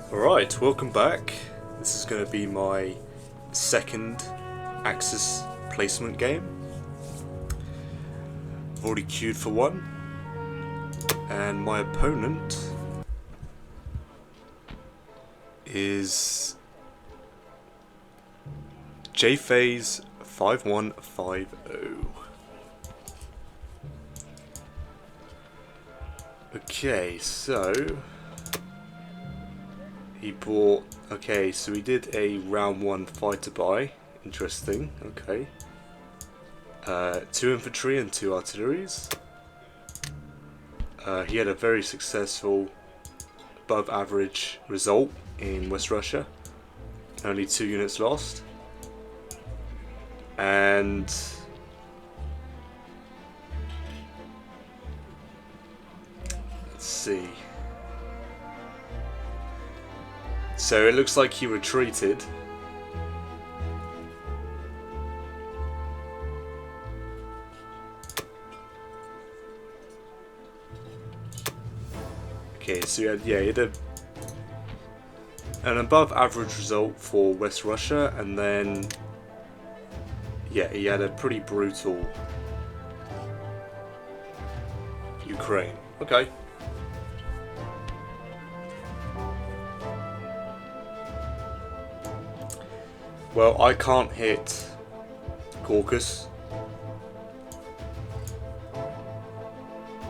Alright, welcome back. This is going to be my second Axis placement game. I've already queued for one, and my opponent is JFAZE5150. Okay, so he bought. Okay, so we did a round 1 fighter buy. Interesting. Okay. 2 infantry and 2 artilleries. He had a very successful, above average result in West Russia. Only 2 units lost. And let's see. So it looks like he retreated. Okay, so he had an above average result for West Russia, and then he had a pretty brutal Ukraine. Okay. Well, I can't hit Caucasus,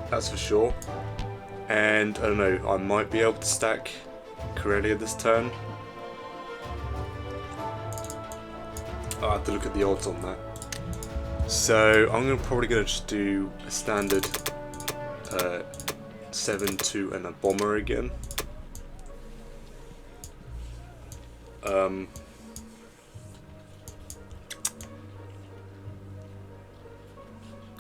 that's for sure, and I don't know, I might be able to stack Karelia this turn. I'll have to look at the odds on that. So I'm probably going to just do a standard 7-2 and a bomber again.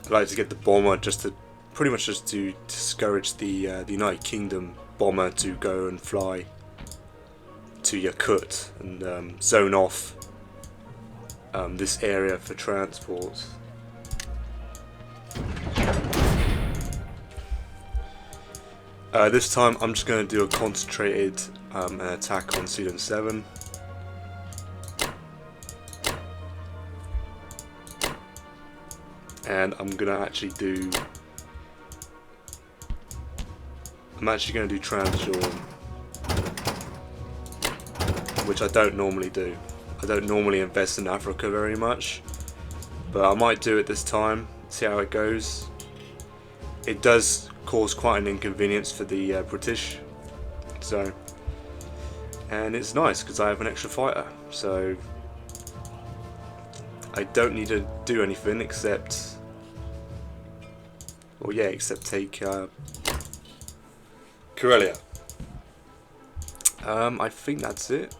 I'd like to get the bomber just to pretty much just to discourage the United Kingdom bomber to go and fly to Yakut and zone off this area for transport. This time I'm just going to do a concentrated an attack on Sweden 7. And I'm gonna actually do. I'm actually gonna do Transjordan, which I don't normally do. I don't normally invest in Africa very much, but I might do it this time. See how it goes. It does cause quite an inconvenience for the British, and it's nice because I have an extra fighter, so I don't need to do anything except. Well, yeah, except take Karelia. I think that's it.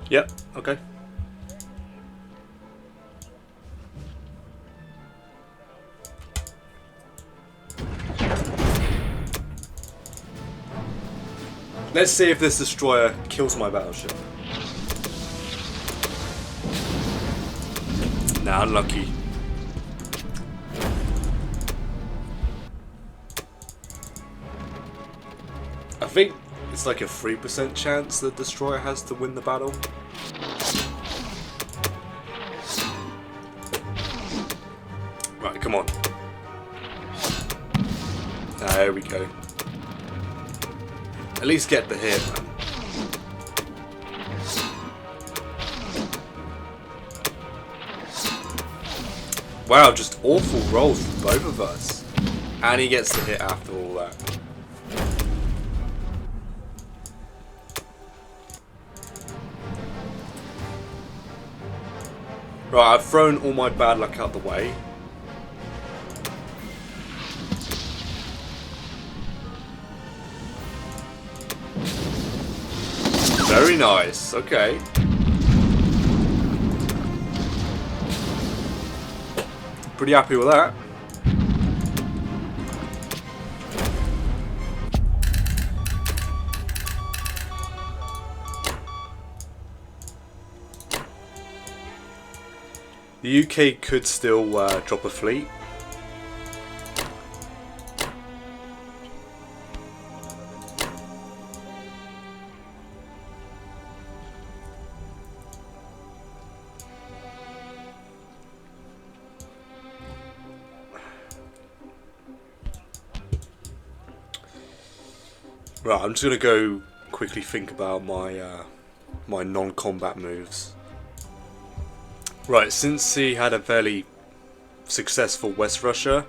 Yep, okay. Let's see if this destroyer kills my battleship. Nah, unlucky. I think it's like a 3% chance the destroyer has to win the battle. Right, come on. There we go. At least get the hit, man. Wow, just awful rolls for both of us. And he gets the hit after all that. Right, I've thrown all my bad luck out the way. Very nice, okay. Pretty happy with that. The UK could still drop a fleet. Right, I'm just gonna go quickly think about my my non-combat moves. Right, since he had a fairly successful West Russia,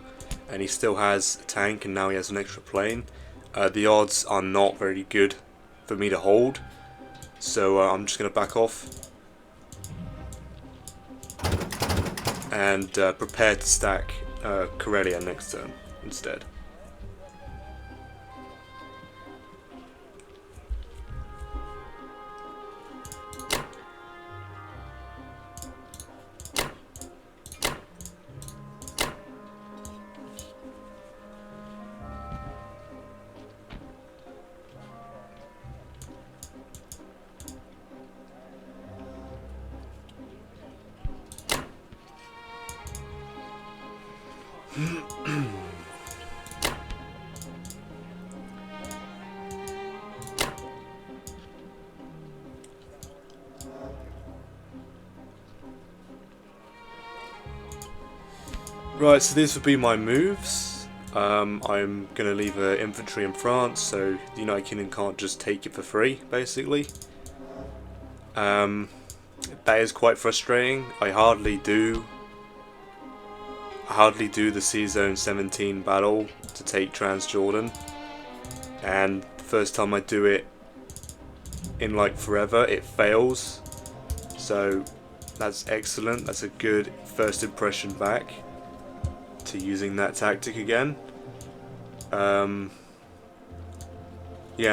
and he still has a tank, and now he has an extra plane, the odds are not very good for me to hold. So I'm just gonna back off and prepare to stack Karelia next turn instead. Right, so these would be my moves. I'm going to leave infantry in France, so the United Kingdom can't just take it for free, basically. That is quite frustrating. I hardly do the Sea Zone 17 battle to take Transjordan, and the first time I do it in like forever, it fails. So that's excellent. That's a good first impression back to using that tactic again. Yeah,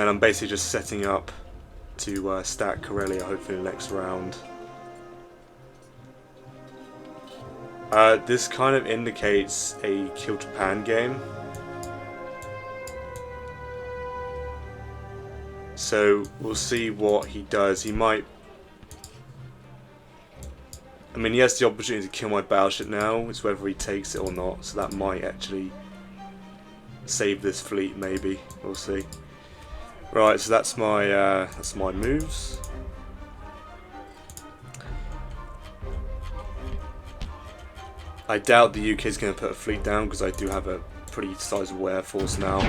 and I'm basically just setting up to stack Karelia hopefully next round. This kind of indicates a Kill Japan game. So we'll see what he does. He might... I mean, he has the opportunity to kill my battleship now. It's whether he takes it or not. So that might actually save this fleet, maybe. We'll see. Right, so that's my moves. I doubt the UK is going to put a fleet down because I do have a pretty sizable air force now.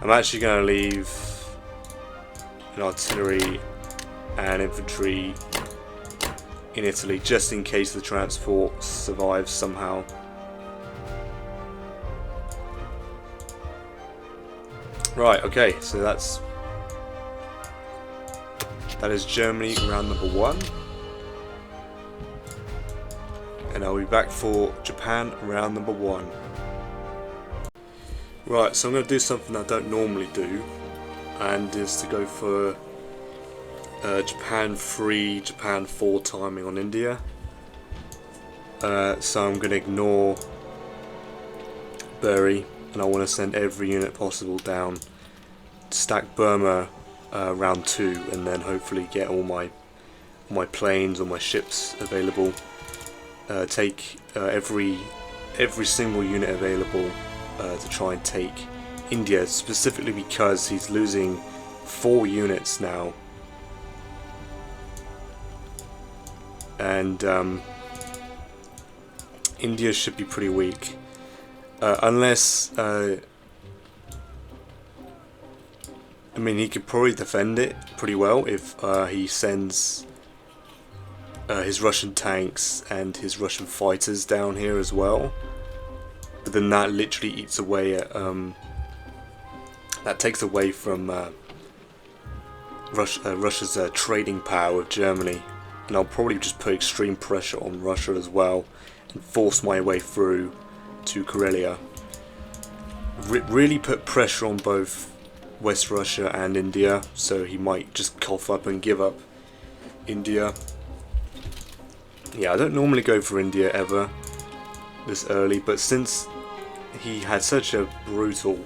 I'm actually going to leave an artillery and infantry in Italy just in case the transport survives somehow. Right, okay, so that is Germany round number 1. And I'll be back for Japan round number 1. Right, so I'm going to do something I don't normally do, and is to go for Japan 3, Japan 4 timing on India. So I'm going to ignore Bury, and I want to send every unit possible down, stack Burma round 2, and then hopefully get all my planes or my ships available. Take every single unit available to try and take India, specifically because he's losing 4 units now, and India should be pretty weak unless I mean, he could probably defend it pretty well if he sends his Russian tanks and his Russian fighters down here as well. But then that literally eats away at that takes away from Russia's trading power with Germany, and I'll probably just put extreme pressure on Russia as well and force my way through to Karelia. Really put pressure on both West Russia and India, so he might just cough up and give up India. Yeah, I don't normally go for India ever this early, but since he had such a brutal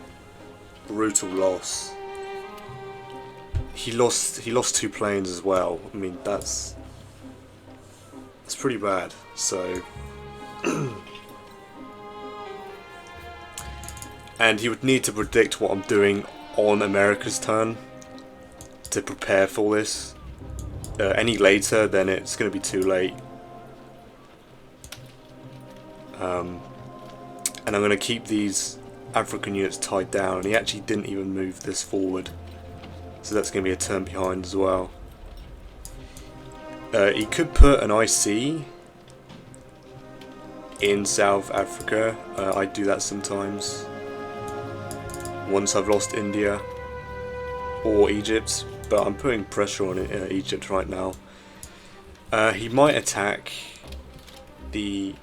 loss, he lost 2 planes as well. I mean, that's pretty bad. So and he would need to predict what I'm doing on America's turn to prepare for this. Any later, then it's going to be too late. And I'm going to keep these African units tied down, and he actually didn't even move this forward. So that's going to be a turn behind as well. He could put an IC in South Africa. I do that sometimes. Once I've lost India or Egypt, but I'm putting pressure on Egypt right now. He might attack the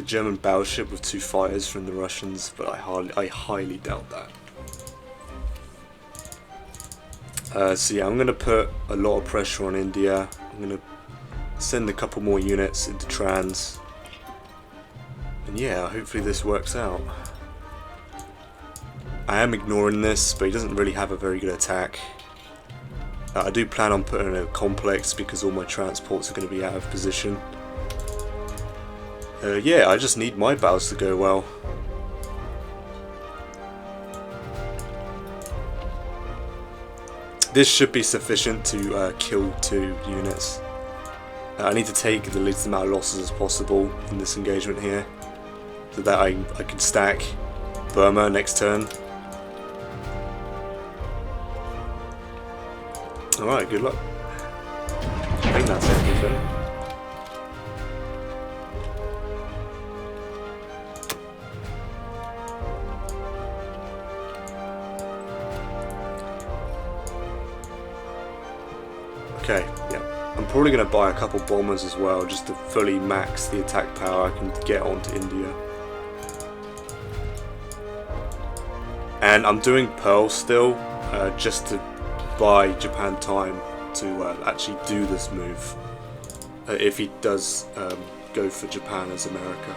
German battleship with 2 fighters from the Russians, but I highly doubt that. So yeah, I'm going to put a lot of pressure on India. I'm going to send a couple more units into Trans. And yeah, hopefully this works out. I am ignoring this, but he doesn't really have a very good attack. I do plan on putting a complex because all my transports are going to be out of position. Yeah, I just need my battles to go well. This should be sufficient to kill 2 units. I need to take the least amount of losses as possible in this engagement here, so that I can stack Burma next turn. Alright, good luck. I think that's everything. Okay, yeah. I'm probably going to buy a couple bombers as well, just to fully max the attack power I can get onto India. And I'm doing Pearl still, just to buy Japan time to actually do this move, if he does go for Japan as America.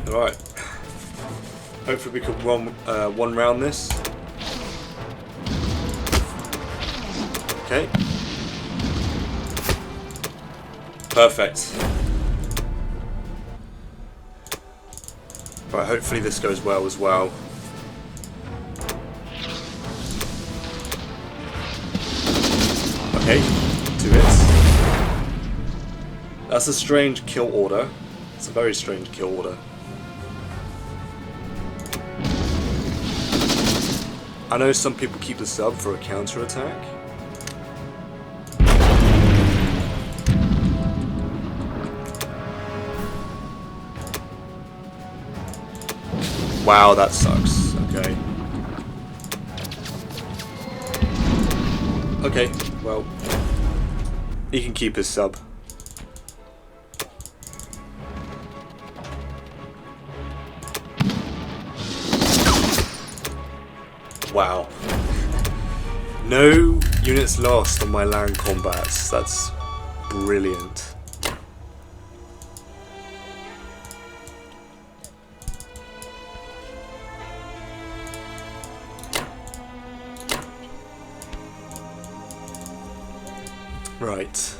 Alright, hopefully we can one round this. Okay. Perfect. Right, hopefully this goes well as well. Okay, 2 hits. That's a strange kill order. It's a very strange kill order. I know some people keep the sub for a counter attack. Wow, that sucks. Okay. Okay, well, he can keep his sub. Wow. No units lost on my land combats. That's brilliant. Right.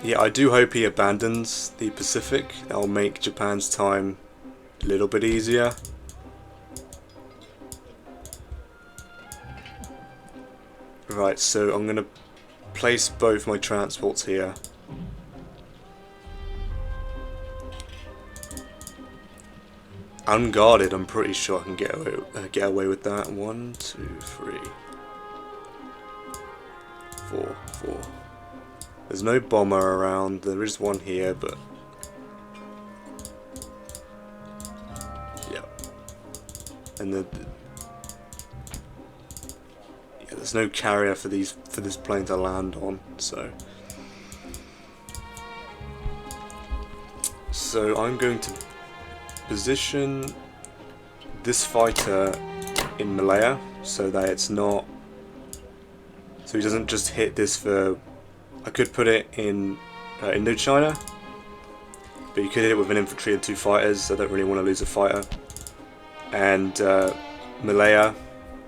Yeah, I do hope he abandons the Pacific. That'll make Japan's time a little bit easier. Right, so I'm going to place both my transports here. Unguarded, I'm pretty sure I can get away with that. 1, 2, 3, 4, 4. There's no bomber around. There is one here, but yeah. And there's no carrier for this plane to land on. So I'm going to position this fighter in Malaya so that it's not, so he doesn't just hit this for, I could put it in Indochina, but you could hit it with an infantry and 2 fighters. I don't really want to lose a fighter. And Malaya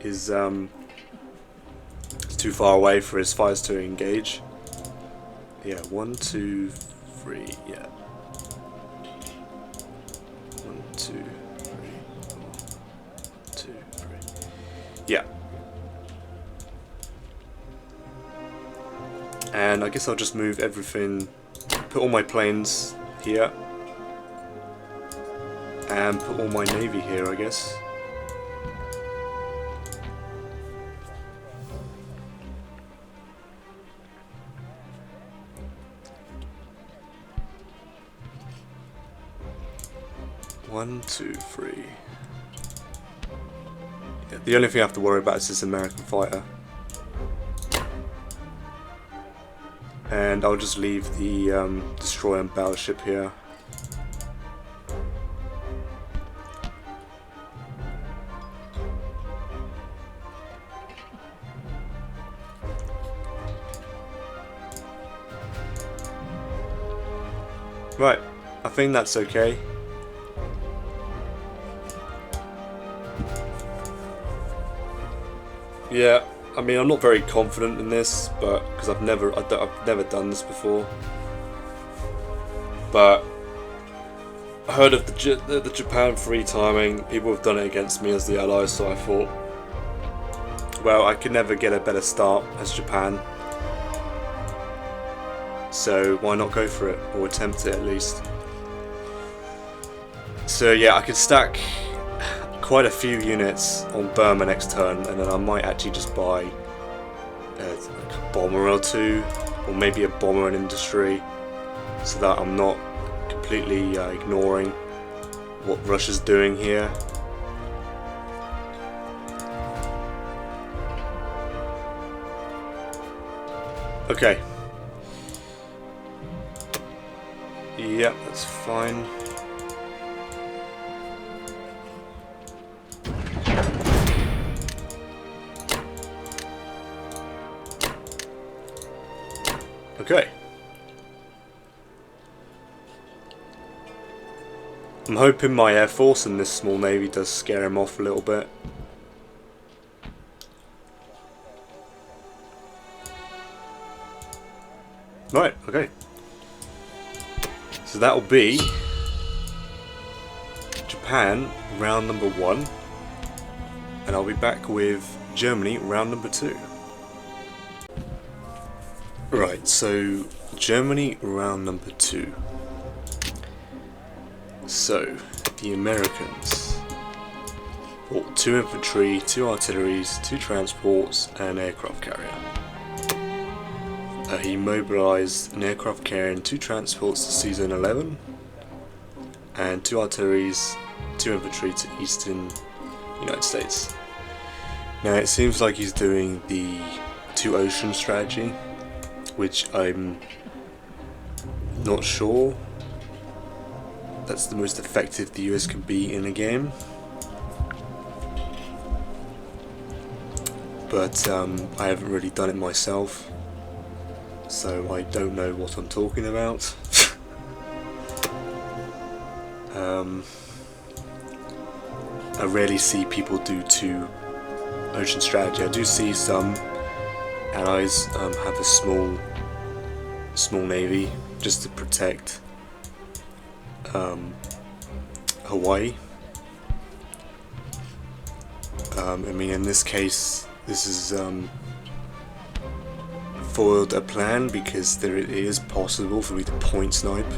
is too far away for his fighters to engage. Yeah, 1, 2, 3, yeah. 1, 2, 3, 4, 2, 3. Yeah. And I guess I'll just move everything, put all my planes here, and put all my navy here, I guess. One, two, three. Yeah, the only thing I have to worry about is this American fighter. And I'll just leave the destroyer and battleship here. Right, I think that's okay. Yeah, I mean, I'm not very confident in this, but because I've never done this before. But I heard of the Japan free timing. People have done it against me as the Allies, so I thought, well, I could never get a better start as Japan. So why not go for it, or attempt it at least? So yeah, I could stack quite a few units on Burma next turn, and then I might actually just buy a bomber or two, or maybe a bomber and industry, so that I'm not completely ignoring what Russia's doing here. Okay. Yep, that's fine. Okay. I'm hoping my Air Force and this small navy does scare him off a little bit. Right, okay. So that'll be Japan round number 1, and I'll be back with Germany round number 2. Right, so Germany round number 2. So the Americans bought 2 infantry, 2 artilleries, 2 transports, and an aircraft carrier. He mobilised an aircraft carrier and 2 transports to Sea Zone 11, and 2 artilleries, 2 infantry to Eastern United States. Now it seems like he's doing the 2 ocean strategy, which I'm not sure that's the most effective the US can be in a game. But I haven't really done it myself, so I don't know what I'm talking about. I rarely see people do 2 ocean strategy. I do see some allies have a small navy just to protect Hawaii. I mean, in this case, this is foiled a plan, because it is possible for me to point snipe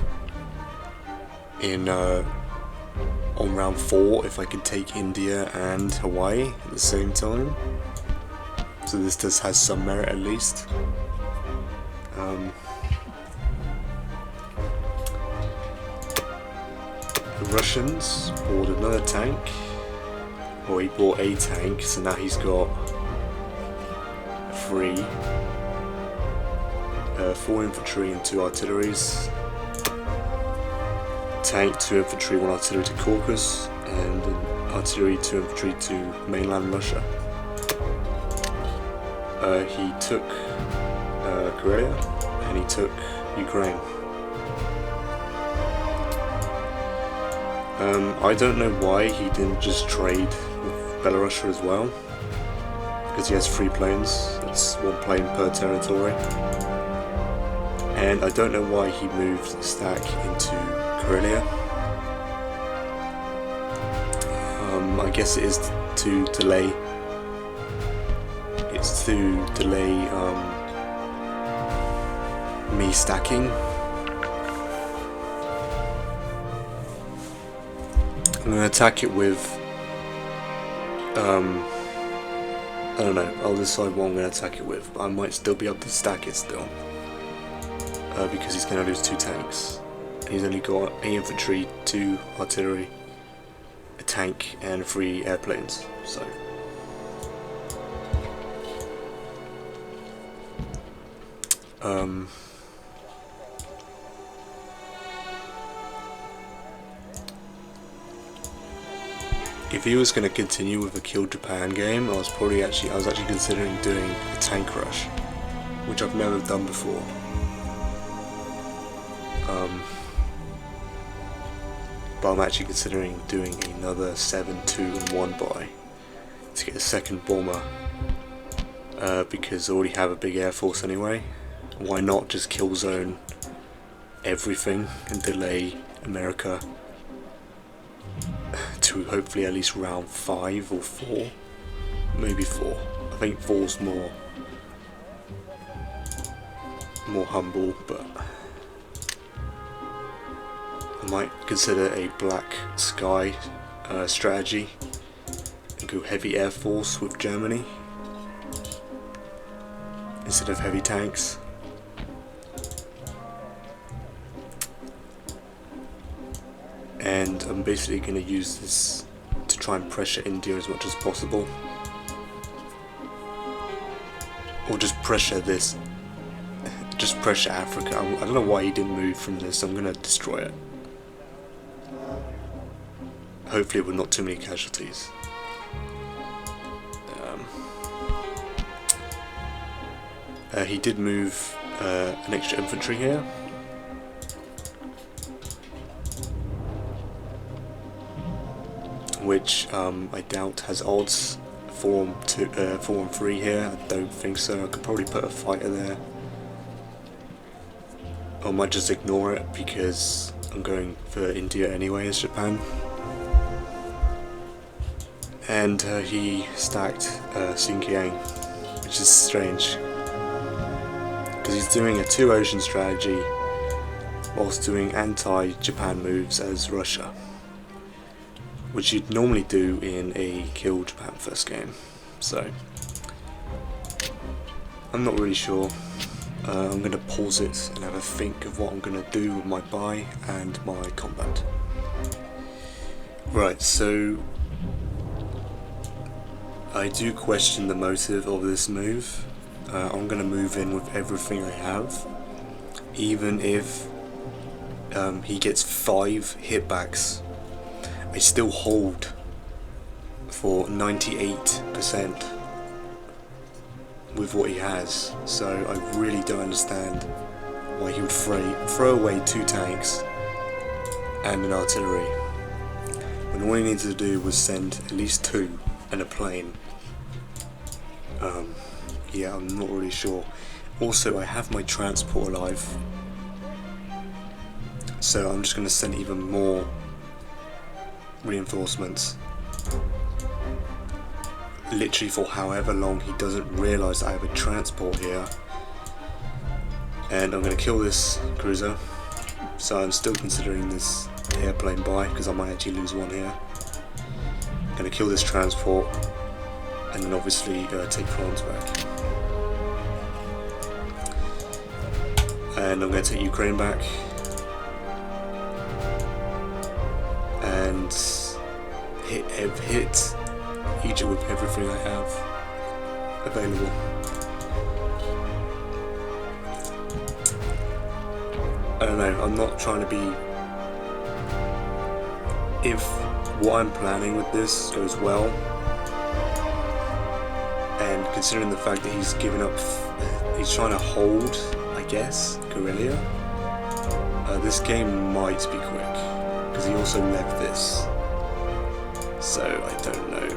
in on round 4 if I can take India and Hawaii at the same time. So this does has some merit at least. The Russians bought another tank, or he bought a tank, so now he's got 3. 4 infantry and 2 artilleries. Tank, 2 infantry, 1 artillery to Caucasus, and artillery, 2 infantry to mainland Russia. He took Korea, and he took Ukraine. I don't know why he didn't just trade with Belarus as well, because he has 3 planes, that's 1 plane per territory. And I don't know why he moved the stack into Karelia. I guess it is to delay. It's to delay me stacking. I'm going to attack it with, I don't know, I'll decide what I'm going to attack it with, but I might still be able to stack it still, because he's going to lose 2 tanks, and he's only got 8 infantry, 2 artillery, a tank, and 3 airplanes, so... If he was going to continue with the Kill Japan game, I was actually considering doing a tank rush, which I've never done before. But I'm actually considering doing another 7-2 and 1 buy to get a second bomber, because I already have a big air force anyway. Why not just kill zone everything and delay America to hopefully at least round 5 or 4, maybe 4. I think 4's more humble, but I might consider a black sky strategy and go heavy air force with Germany instead of heavy tanks. And I'm basically going to use this to try and pressure India as much as possible, or just pressure this, just pressure Africa. I don't know why he didn't move from this. I'm going to destroy it, hopefully with not too many casualties. He did move an extra infantry here, which I doubt has odds. 4 and 3 here. I don't think so. I could probably put a fighter there. I might just ignore it because I'm going for India anyway as Japan. And he stacked Xinjiang, which is strange, because he's doing a 2 ocean strategy whilst doing anti-Japan moves as Russia, which you'd normally do in a Kill Japan first game. So I'm not really sure. I'm going to pause it and have a think of what I'm going to do with my buy and my combat. Right, so I do question the motive of this move. I'm going to move in with everything I have, even if he gets 5 hitbacks. I still hold for 98% with what he has, so I really don't understand why he would throw away 2 tanks and an artillery when all he needed to do was send at least 2 and a plane. Yeah, I'm not really sure. Also, I have my transport alive, so I'm just going to send even more reinforcements, literally for however long he doesn't realise I have a transport here. And I'm going to kill this cruiser, so I'm still considering this airplane buy because I might actually lose 1 here. I'm going to kill this transport and then obviously take France back, and I'm going to take Ukraine back and hit Egypt with everything I have available. I don't know, I'm not trying to be... If what I'm planning with this goes well, and considering the fact that he's given up, he's trying to hold, I guess, Karelia, this game might be quick, because because he also left this. So I don't know.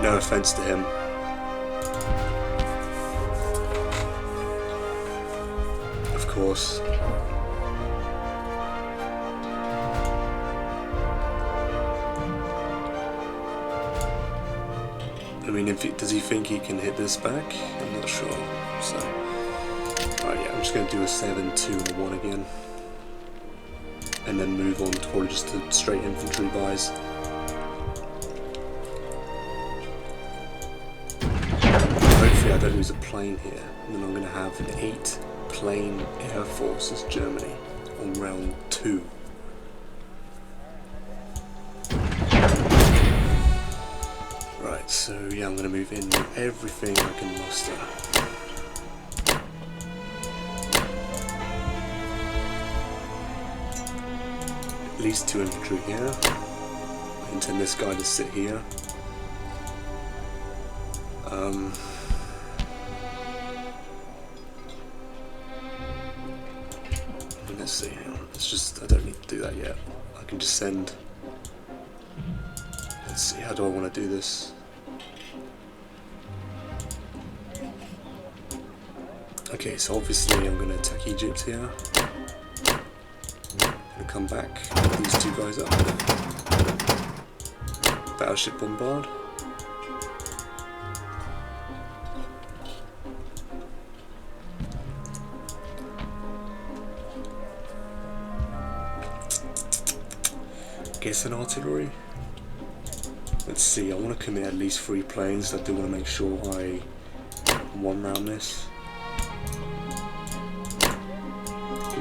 No offense to him. Of course. I mean, does he think he can hit this back? I'm not sure. So, alright, yeah, I'm just going to do a 7, 2, and a 1 again. And then move on to probably just the straight infantry buys. Hopefully I don't lose a plane here, and then I'm going to have an 8-plane air force as Germany on round 2. Right, so yeah, I'm going to move in with everything I can muster. At least 2 infantry here. I intend this guy to sit here. Let's see, hang on. It's just, I don't need to do that yet. I can just send. Let's see, how do I want to do this? Okay, so obviously I'm going to attack Egypt here. And come back, pick these 2 guys up. Battleship bombard. Guess an artillery. Let's see, I want to commit at least 3 planes. I do want to make sure I one round this.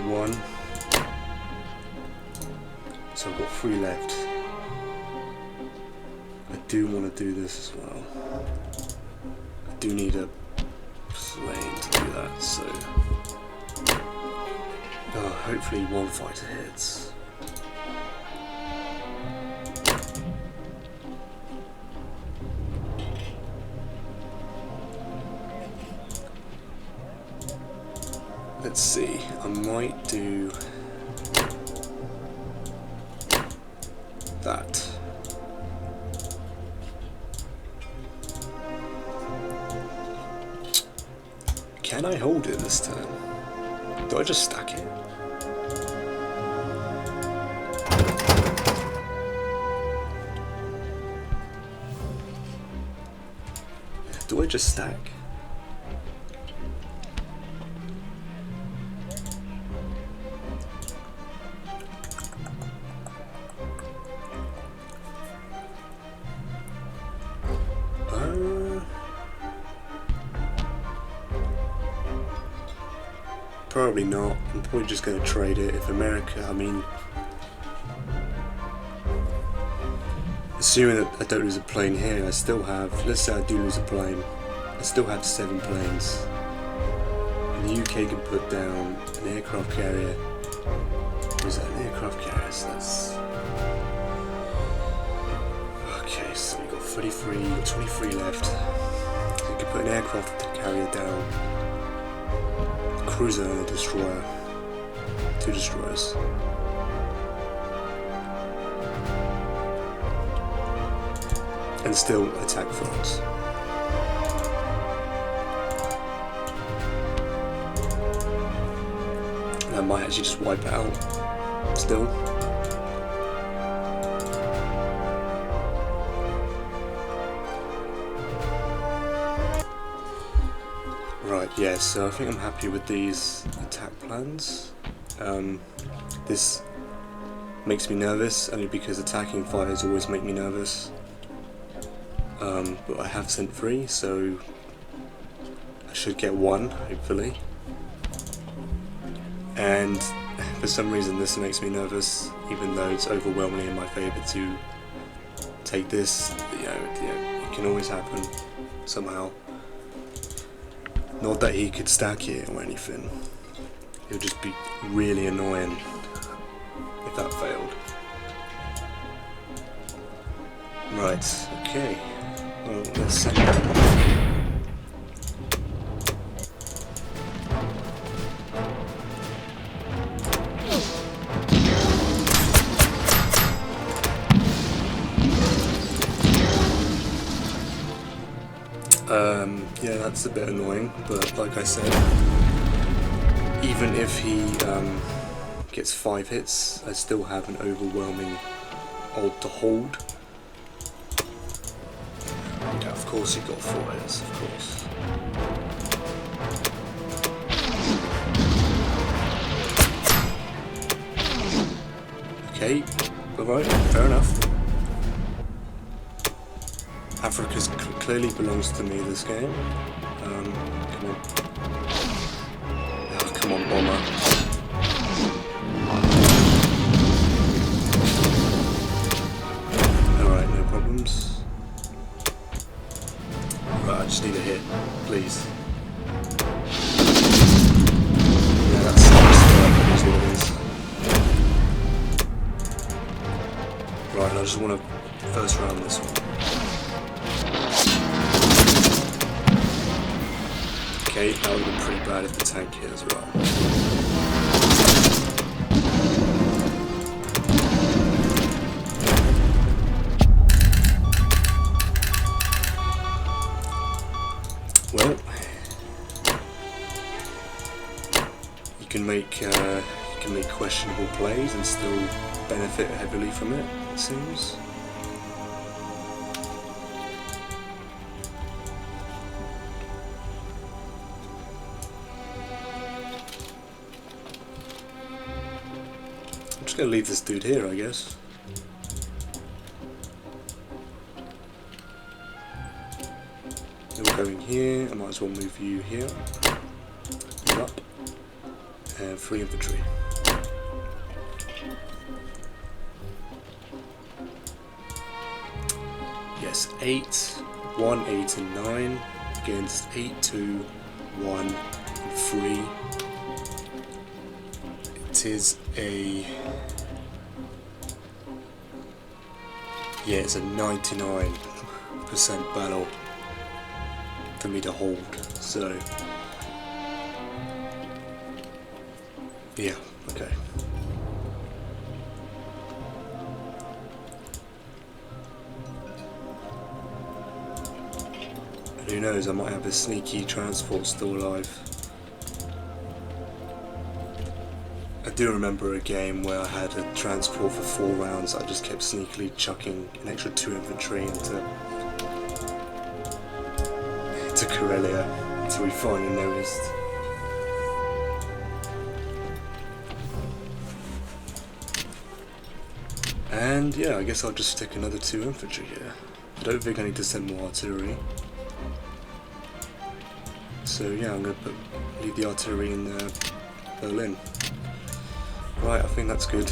1. So I've got 3 left. I do want to do this as well. I do need a plane to do that, so hopefully 1 fighter hits. Let's see, I might do that. Can I hold it this turn? Do I just stack it? Do I just stack? Probably not. I'm probably just going to trade it. If America, I mean, assuming that I don't lose a plane here, I still have, let's say I do lose a plane, I still have 7 planes. And the UK can put down an aircraft carrier. What is that, an aircraft carrier? So that's... Okay, so we've got 33, 23 left. So you can put an aircraft carrier down. Cruiser and a destroyer. 2 destroyers. And still attack France. And I might actually just wipe it out. Still. Right, yeah, so I think I'm happy with these attack plans. This makes me nervous, only because attacking fighters always make me nervous. But I have sent 3, so I should get 1, hopefully. And for some reason this makes me nervous, even though it's overwhelmingly in my favour to take this. You know, it can always happen, somehow. Not that he could stack it or anything. It would just be really annoying if that failed. Right, okay. Well, let's send it. Yeah, that's a bit annoying, but like I said, even if he gets 5 hits, I still have an overwhelming odd to hold. Yeah, of course he got 4 hits, of course. Okay, alright, fair enough. Africa clearly belongs to me this game. Come on. Oh, come on, bomber. Alright, no problems. Right, I just need a hit, please. Yeah, that's what it is. Right, I just want to first round this one. Okay, that would have been pretty bad if the tank hit as well. Well, you can make questionable plays and still benefit heavily from it, it seems. I'm just gonna leave this dude here, I guess. You're going here, I might as well move you here. You're up. And 3 infantry. Yes, 8, 1, 8 and 9 against 8, 2, 1 and 3. It is a... yeah, it's a 99% battle for me to hold, so... yeah, okay. And who knows, I might have a sneaky transport still alive. I do remember a game where I had a transport for 4 rounds. I just kept sneakily chucking an extra 2 infantry into Karelia until we finally noticed. And yeah, I guess I'll just stick another 2 infantry here. I don't think I need to send more artillery. So yeah, I'm going to leave the artillery in Berlin. Right, I think that's good.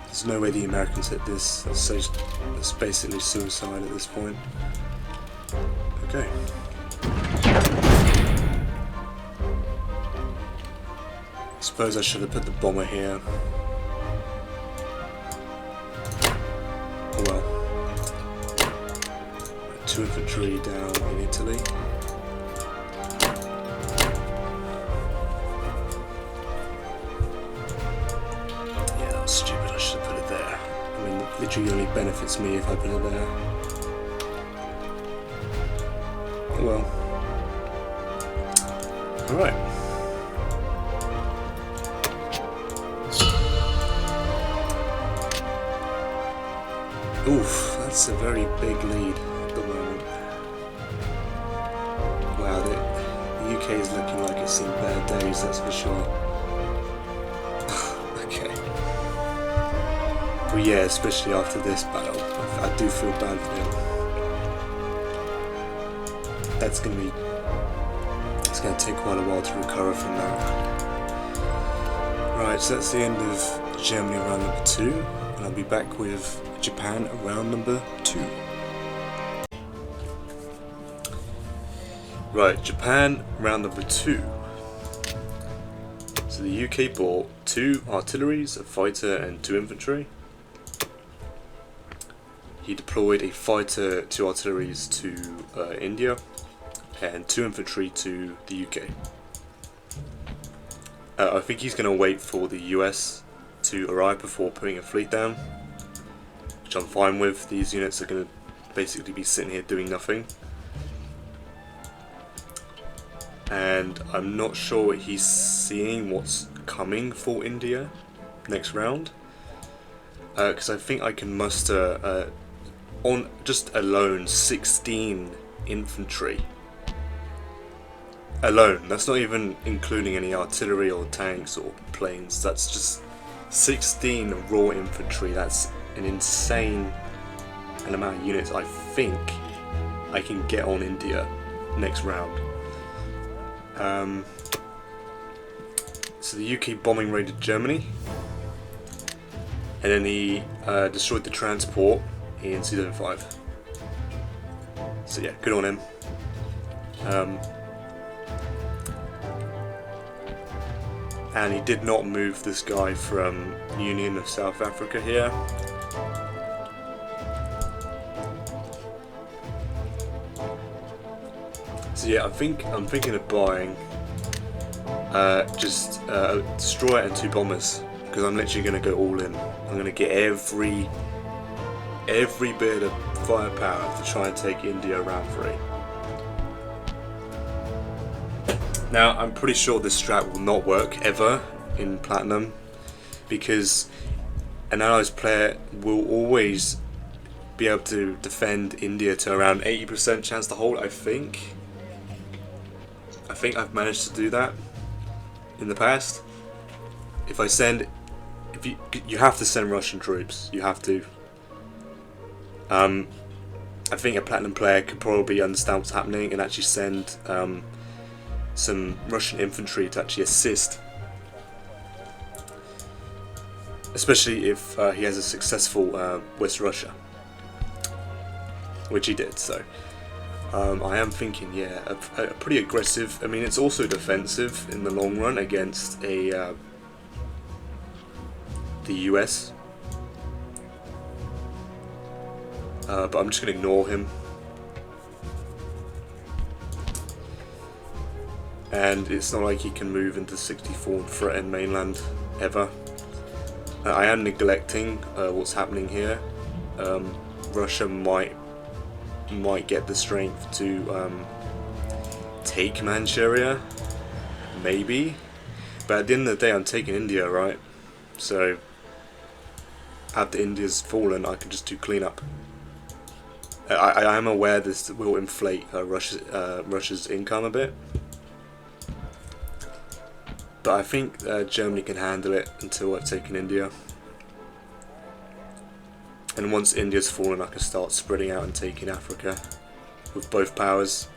There's no way the Americans hit this. That's basically suicide at this point. Okay. I suppose I should have put the bomber here. Oh well. 2 infantry down in Italy. Yeah, that was stupid. I should have put it there. I mean, it literally only benefits me if I put it there. Oh well. Alright. Oof, that's a very big lead at the moment. Wow, the UK is looking like it's seen bad days, that's for sure. Okay. Well, yeah, especially after this battle, I do feel bad for him. It's going to take quite a while to recover from that. Right, so that's the end of Germany round number 2, and I'll be back with Japan round number 2. Right, Japan round number 2. So the UK bought 2 artilleries, a fighter and 2 infantry. He deployed a fighter, 2 artilleries to India, and 2 infantry to the UK. I think he's going to wait for the US to arrive before putting a fleet down, which I'm fine with. These units are going to basically be sitting here doing nothing. and I'm not sure he's seeing what's coming for India next round, because I think I can muster on just alone 16 infantry alone. That's not even including any artillery or tanks or planes. That's just 16 raw infantry. That's an insane amount of units I think I can get on India next round. So the UK bombing raided Germany, and then he destroyed the transport in 2005. So yeah, good on him. And he did not move this guy from Union of South Africa here. So yeah, I'm thinking of buying just a destroyer and 2 bombers, because I'm literally going to go all in. I'm going to get every bit of firepower to try and take India round 3. Now, I'm pretty sure this strat will not work ever in Platinum, because an allies player will always be able to defend India to around 80% chance to hold. I think I've managed to do that in the past. If you have to send Russian troops, you have to. I think a Platinum player could probably understand what's happening and actually send some Russian infantry to actually assist, especially if he has a successful West Russia, which he did. So I am thinking, yeah, a pretty aggressive. I mean, it's also defensive in the long run against the US, but I'm just going to ignore him. And it's not like he can move into 64 and threaten mainland ever. I am neglecting what's happening here. Russia might get the strength to take Manchuria, maybe. But at the end of the day, I'm taking India, right? So after India's fallen, I can just do cleanup. I am aware this will inflate Russia's income a bit. But I think Germany can handle it until I've taken India. And once India's fallen, I can start spreading out and taking Africa with both powers.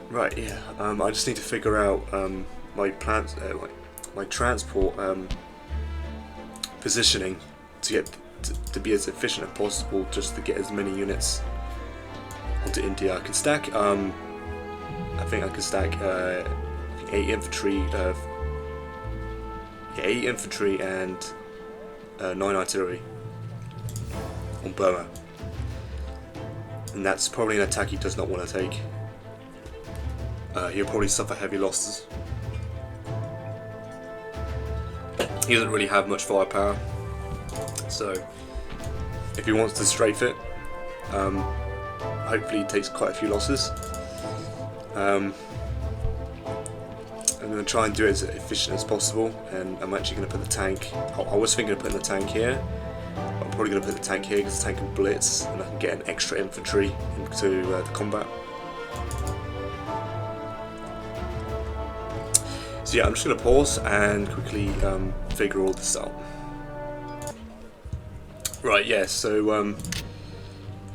Right, yeah. I just need to figure out my plans, my transport positioning to get to be as efficient as possible, just to get as many units onto India. I can stack. I think I can stack 8 infantry, 8 infantry and 9 artillery on Burma, and that's probably an attack he does not want to take. He'll probably suffer heavy losses. He doesn't really have much firepower, so if he wants to strafe it, hopefully he takes quite a few losses. I'm going to try and do it as efficient as possible, and I'm actually going to put the tank. I was thinking of putting the tank here. I'm probably going to put the tank here because the tank can blitz, and I can get an extra infantry into the combat. So yeah, I'm just going to pause and quickly figure all this out. Right, yeah, so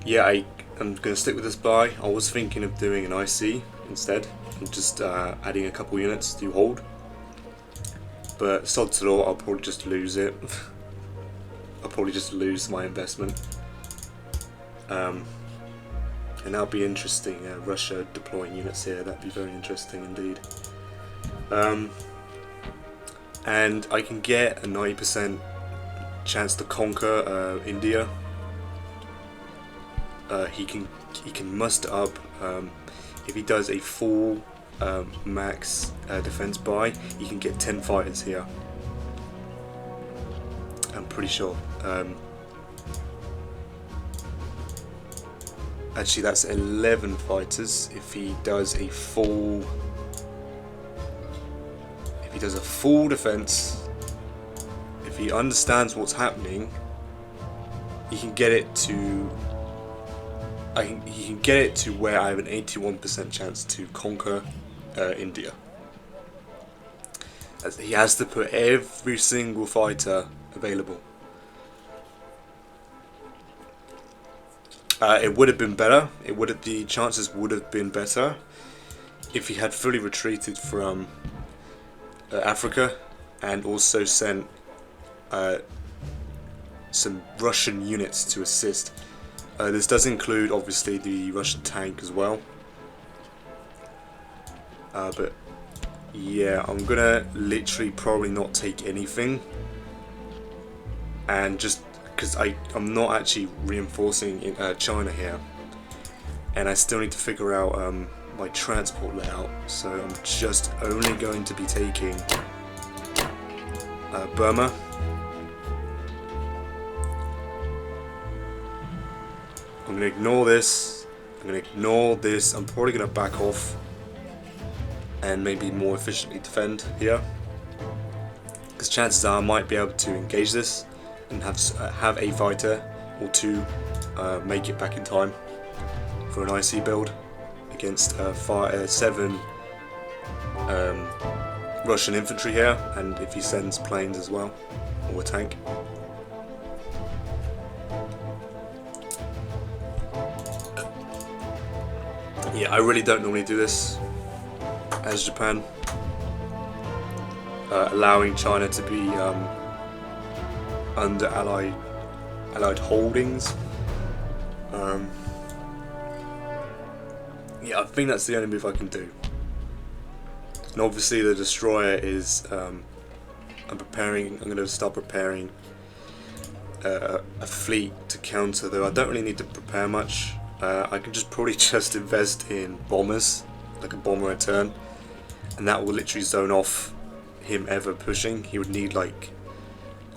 yeah, I'm going to stick with this buy. I was thinking of doing an IC instead, and just adding a couple units to hold. But sod's law, I'll probably just lose it. I'll probably just lose my investment. And that'll be interesting, Russia deploying units here, that'd be very interesting indeed. And I can get a 90% chance to conquer India. He can muster up, if he does a full max defense buy, he can get 10 fighters here. I'm pretty sure. Actually, that's 11 fighters. If he does a full defense, if he understands what's happening, he can get it to. He can get it to where I have an 81% chance to conquer India. As he has to put every single fighter available. It would have been better. The chances would have been better if he had fully retreated from Africa and also sent some Russian units to assist. This does include obviously the Russian tank as well. But yeah, I'm gonna literally probably not take anything, and just because I'm not actually reinforcing in, China here, and I still need to figure out my transport layout, so I'm just only going to be taking Burma. I'm going to ignore this, I'm probably going to back off and maybe more efficiently defend here, because chances are I might be able to engage this and have a fighter or two make it back in time for an IC build against 7 Russian infantry here, and if he sends planes as well, or a tank. Yeah, I really don't normally do this as Japan, allowing China to be under Allied holdings. Yeah, I think that's the only move I can do. And obviously the destroyer is I'm going to start preparing a fleet to counter, though I don't really need to prepare much. I can probably just invest in bombers, like a bomber a turn, and that will literally zone off him ever pushing. He would need like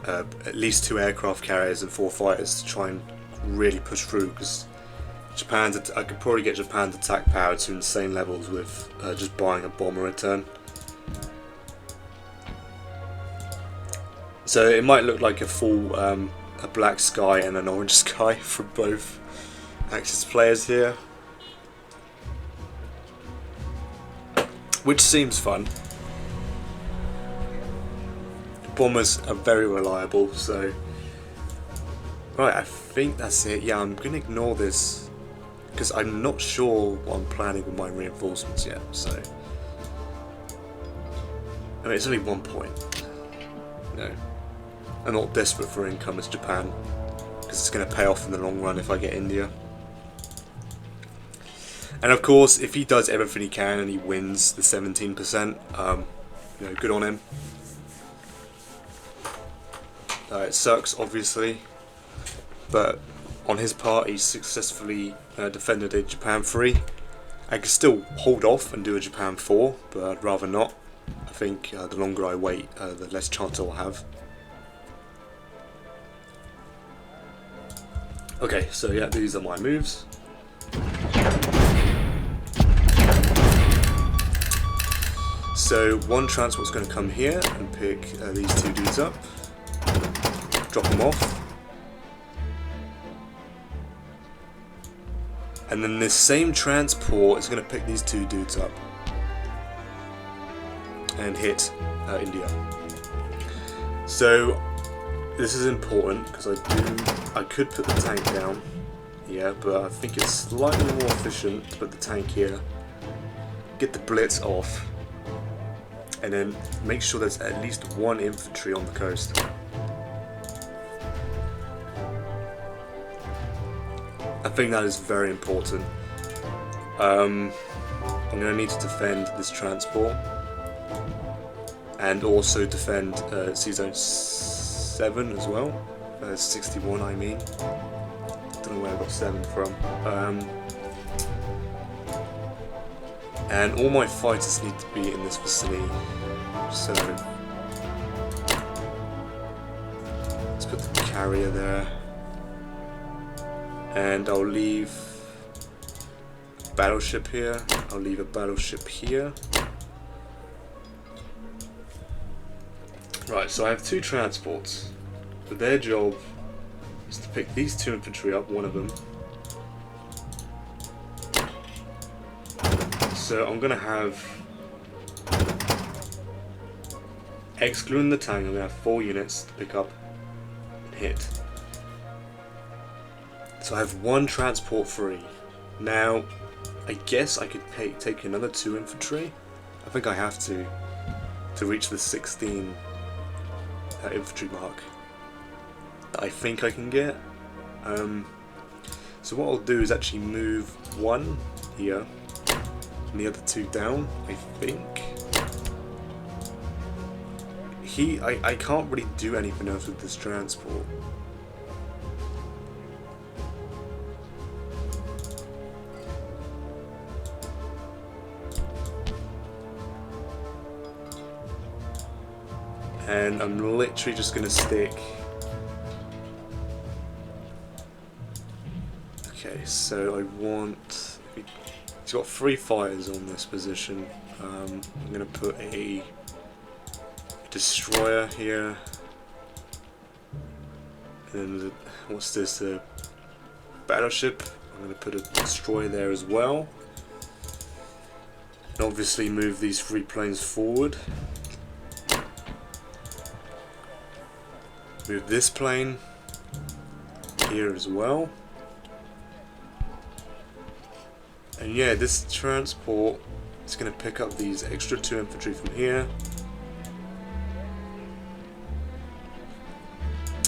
at least 2 aircraft carriers and 4 fighters to try and really push through, because I could probably get Japan's attack power to insane levels with just buying a bomber a turn. So it might look like a full a black sky and an orange sky for both Axis players here, which seems fun. Bombers are very reliable, so right, I think that's it. Yeah, I'm gonna ignore this because I'm not sure what I'm planning with my reinforcements yet, so I mean, it's only 1 point. No, I'm not desperate for income as Japan, because it's going to pay off in the long run if I get India. And of course, if he does everything he can and he wins the 17%, you know, good on him. It sucks, obviously, but on his part, he successfully defended a Japan 3. I could still hold off and do a Japan 4, but I'd rather not. I think the longer I wait, the less chance I'll have. Okay, so yeah, these are my moves. So one transport's going to come here and pick these 2 dudes up, drop them off, and then this same transport is going to pick these 2 dudes up and hit India. So this is important because I could put the tank down, yeah, but I think it's slightly more efficient to put the tank here, get the blitz off, and then make sure there's at least 1 infantry on the coast. I think that is very important. I'm going to need to defend this transport and also defend C-Zone 7 as well. 61, I mean. Don't know where I got 7 from. And all my fighters need to be in this vicinity. So let's carrier there, and I'll leave a battleship here. I'll leave a battleship here. Right, so I have 2 transports. So their job is to pick these 2 infantry up, one of them. So I'm gonna have, excluding the tank, I'm gonna have 4 units to pick up and hit. So I have 1 transport free. Now, I guess I could take another 2 infantry. I think I have to reach the 16 infantry mark that I think I can get. So what I'll do is actually move 1 here and the other 2 down, I think. I can't really do anything else with this transport. And I'm literally just going to stick. Okay, so I want. He's got 3 fighters on this position. I'm going to put a destroyer here. And what's this? A battleship. I'm going to put a destroyer there as well. And obviously move these 3 planes forward. Move this plane here as well. And yeah, this transport is going to pick up these extra 2 infantry from here.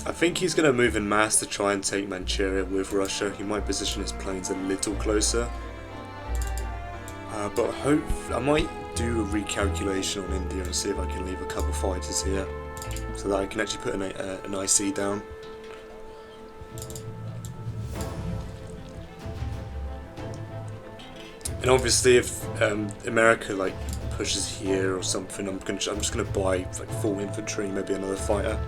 I think he's going to move in mass to try and take Manchuria with Russia. He might position his planes a little closer. But I might do a recalculation on India and see if I can leave a couple fighters here, so that I can actually put an IC down. And obviously, if America like pushes here or something, I'm just gonna buy like 4 infantry, maybe another fighter.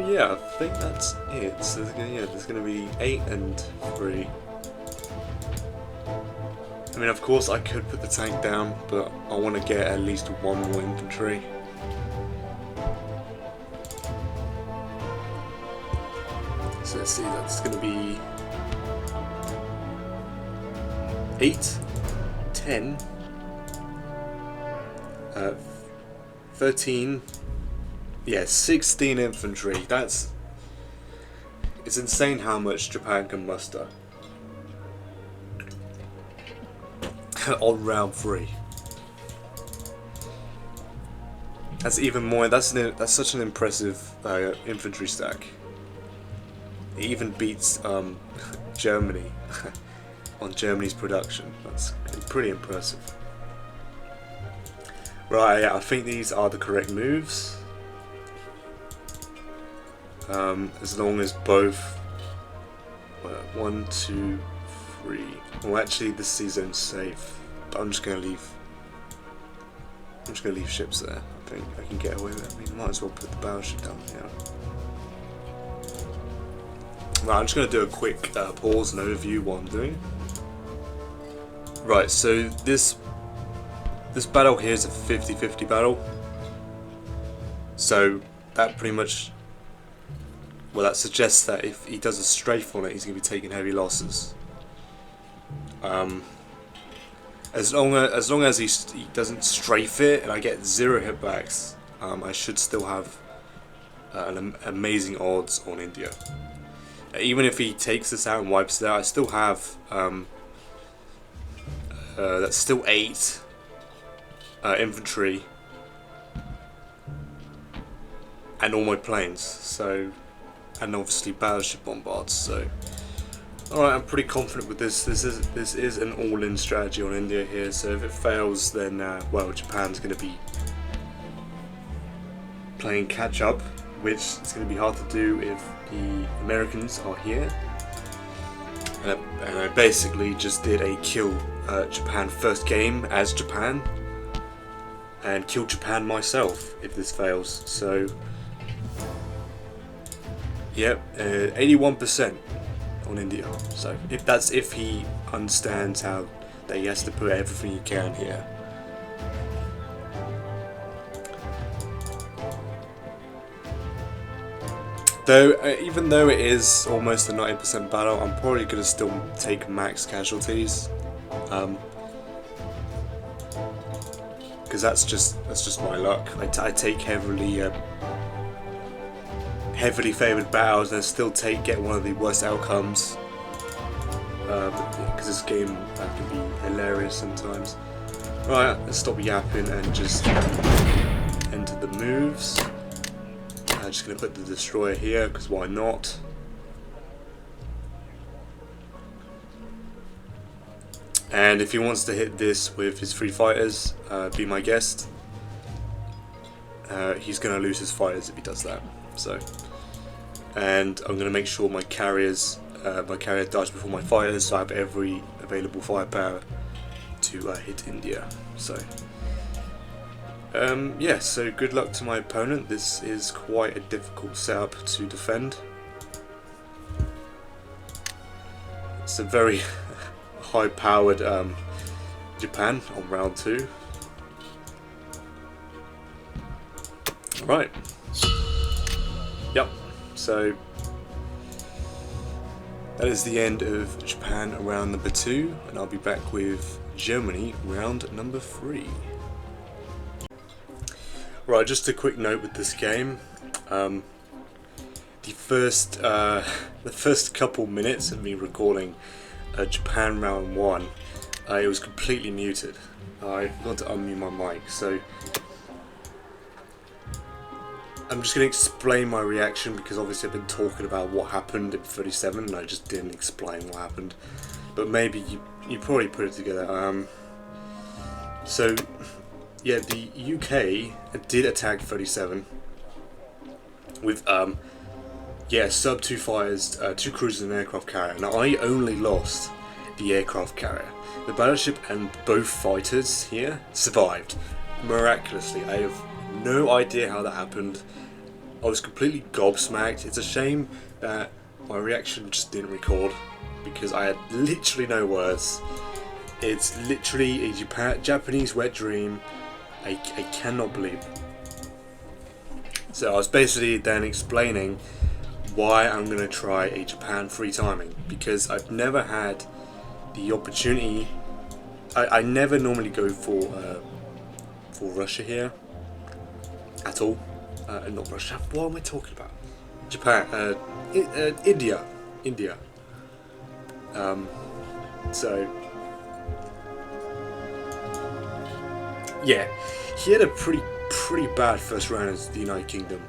Yeah, I think that's it. So there's gonna be 8 and 3. I mean, of course, I could put the tank down, but I want to get at least 1 more infantry. So let's see, that's going to be 8, 10, 13, yeah, 16 infantry. It's insane how much Japan can muster on round 3. That's even more. That's such an impressive infantry stack. It even beats Germany on Germany's production. That's pretty impressive. Right, yeah, I think these are the correct moves. As long as both 1, 2, 3. Well, actually, this season's safe. But I'm just gonna leave ships there. I think I can get away with it. I mean, might as well put the battleship down here. Right, I'm just gonna do a quick pause and overview what I'm doing. Right, so this battle here is a 50-50 battle. So that pretty much, well, that suggests that if he does a strafe on it, he's gonna be taking heavy losses. As long as he doesn't strafe it and I get 0 hitbacks, I should still have an amazing odds on India. Even if he takes this out and wipes it out, I still have that's still 8 infantry and all my planes. So, and obviously battleship bombards. So. Alright, I'm pretty confident with this. This is an all-in strategy on India here, so if it fails, then, well, Japan's going to be playing catch-up, which is going to be hard to do if the Americans are here. And I basically just did a kill Japan first game as Japan, and kill Japan myself if this fails. So, yep, 81% on India. So if he understands how that he has to put everything he can here. Though, even though it is almost a 90% battle, I'm probably going to still take max casualties, because that's just my luck. I take heavily favoured battles, and I still get one of the worst outcomes, because this game can be hilarious sometimes. Right, let's stop yapping and just enter the moves. I'm just going to put the destroyer here, because why not? And if he wants to hit this with his 3 fighters, be my guest. He's going to lose his fighters if he does that. So, and I'm going to make sure my carrier dies before my fighters, so I have every available firepower to hit India. So. Yeah, so good luck to my opponent. This is quite a difficult setup to defend. It's a very high-powered Japan on round 2. Right. Yep, so that is the end of Japan round number 2, and I'll be back with Germany round number 3. Right, just a quick note with this game. The first couple minutes of me recording Japan round 1, it was completely muted. I forgot to unmute my mic, so I'm just going to explain my reaction, because obviously I've been talking about what happened in 37 and I just didn't explain what happened. But maybe you probably put it together. So yeah, the UK did attack 37 with sub 2 fighters, 2 cruisers and an aircraft carrier. Now I only lost the aircraft carrier. The battleship and both fighters here survived miraculously. I have no idea how that happened. I was completely gobsmacked. It's a shame that my reaction just didn't record, because I had literally no words. It's literally a Japanese wet dream. I cannot believe it. So I was basically then explaining why I'm going to try a Japan free timing, because I've never had the opportunity. I never normally go for Russia here at all. Not Russia. What am I talking about? Japan. India. So yeah, he had a pretty bad first round as the United Kingdom.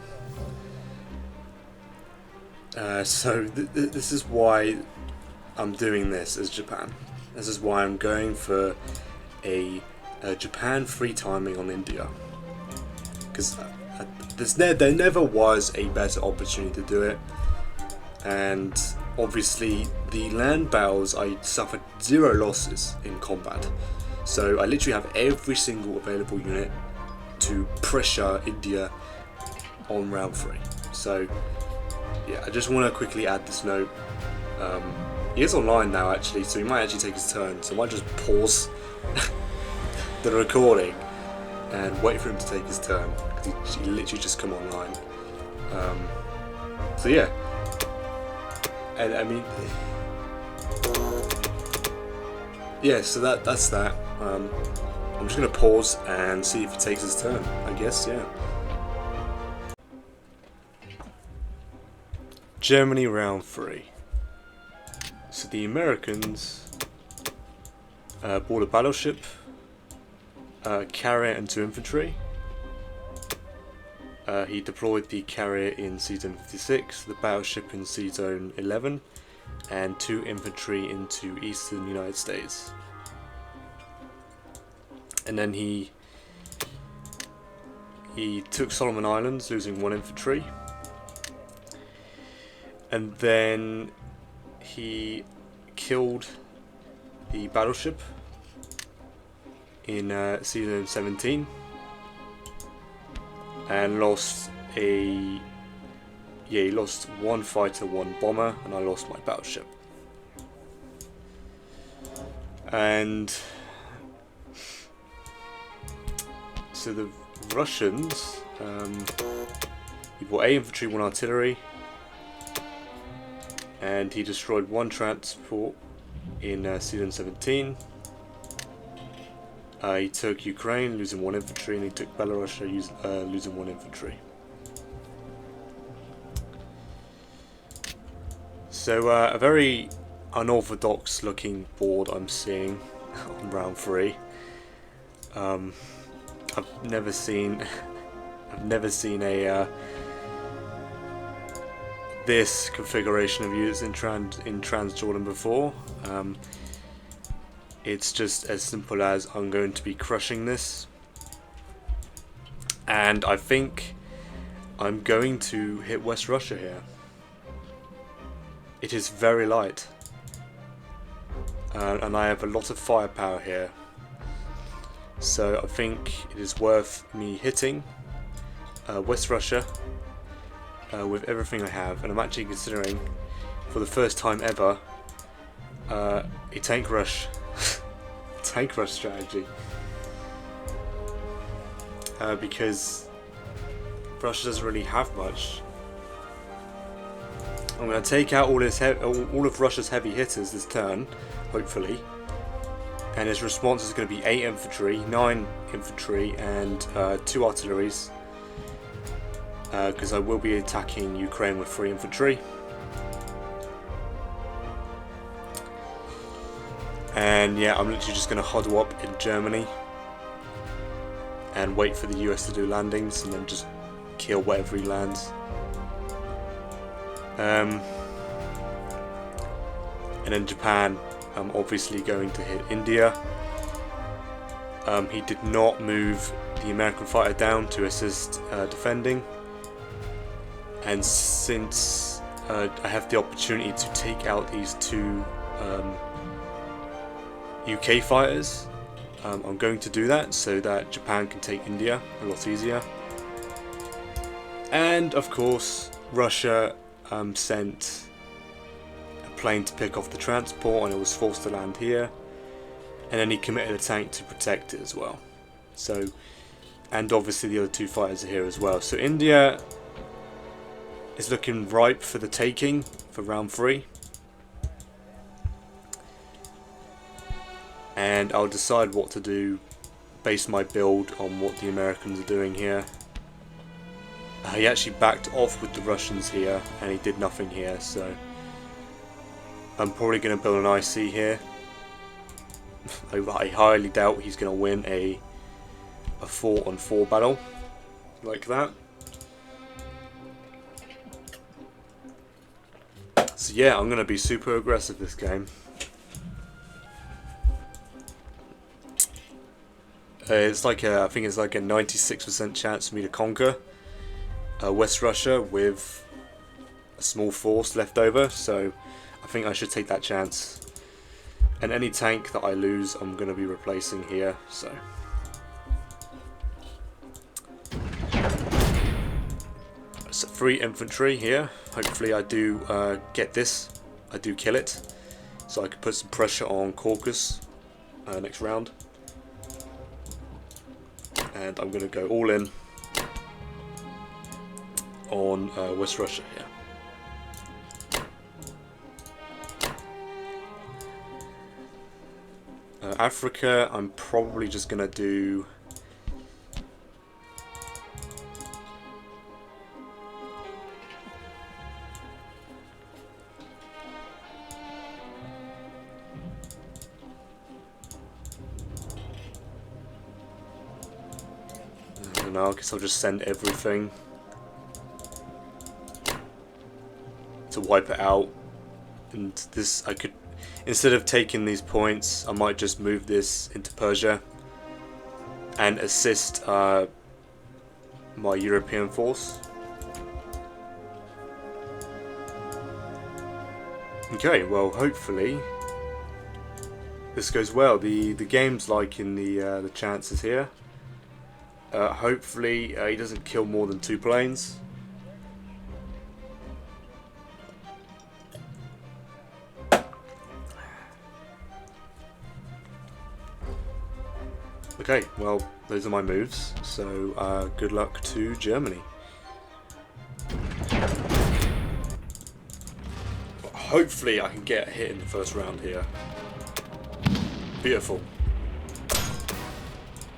So this is why I'm doing this as Japan. This is why I'm going for a Japan free timing on India, because there never was a better opportunity to do it. And obviously the land battles, I suffered 0 losses in combat, so I literally have every single available unit to pressure India on round 3. So yeah, I just want to quickly add this note. He is online now actually, so he might actually take his turn, so I might just pause the recording and wait for him to take his turn, because he literally just come online. So yeah, and I mean, yeah, so that's that. I'm just going to pause and see if he takes his turn, I guess, yeah. Germany round 3. So the Americans bought a battleship, carrier and 2 infantry. He deployed the carrier in Sea Zone 56, the battleship in Sea Zone 11, and 2 infantry into eastern United States. And then he took Solomon Islands, losing 1 infantry. And then he killed the battleship in Sea Zone 17, and lost a... Yeah, he lost 1 fighter, 1 bomber, and I lost my battleship. And so the Russians, he bought 8 infantry, 1 artillery, and he destroyed 1 transport in Season 17. He took Ukraine, losing 1 infantry, and he took Belarus, losing 1 infantry. So a very unorthodox looking board I'm seeing on round 3. I've never seen a this configuration of units in Transjordan before. It's just as simple as I'm going to be crushing this, and I think I'm going to hit West Russia here. It is very light, and I have a lot of firepower here, so I think it is worth me hitting West Russia with everything I have. And I'm actually considering, for the first time ever, a tank rush strategy, because Russia doesn't really have much. I'm going to take out all of Russia's heavy hitters this turn, hopefully, and his response is going to be 8 infantry, 9 infantry, and 2 artilleries, because I will be attacking Ukraine with 3 infantry. And yeah, I'm literally just going to huddle up in Germany and wait for the US to do landings, and then just kill whatever he lands. And then Japan, I'm obviously going to hit India. He did not move the American fighter down to assist defending, and since I have the opportunity to take out these 2 UK fighters, I'm going to do that so that Japan can take India a lot easier. And of course Russia sent a plane to pick off the transport, and it was forced to land here, and then he committed a tank to protect it as well. So, and obviously the other 2 fighters are here as well. So India is looking ripe for the taking for round 3, and I'll decide what to do, base my build on what the Americans are doing here. He actually backed off with the Russians here, and he did nothing here, so I'm probably going to build an IC here. I highly doubt he's going to win a 4-on-4 battle like that. So yeah, I'm going to be super aggressive this game. It's like I think it's like a 96% chance for me to conquer West Russia with a small force left over, so I think I should take that chance. And any tank that I lose, I'm going to be replacing here. So it's 3 infantry here. Hopefully I do get this. I do kill it, so I can put some pressure on Caucasus next round. And I'm going to go all in on West Russia here. Africa, I'm probably just going to do I don't know, I guess I'll just send everything to wipe it out. And this, I could, instead of taking these points, I might just move this into Persia and assist my European force. Okay, well, hopefully this goes well. The game's like in the chances here. Hopefully he doesn't kill more than 2 planes. Okay, well, those are my moves, so good luck to Germany. Hopefully I can get a hit in the first round here. Beautiful.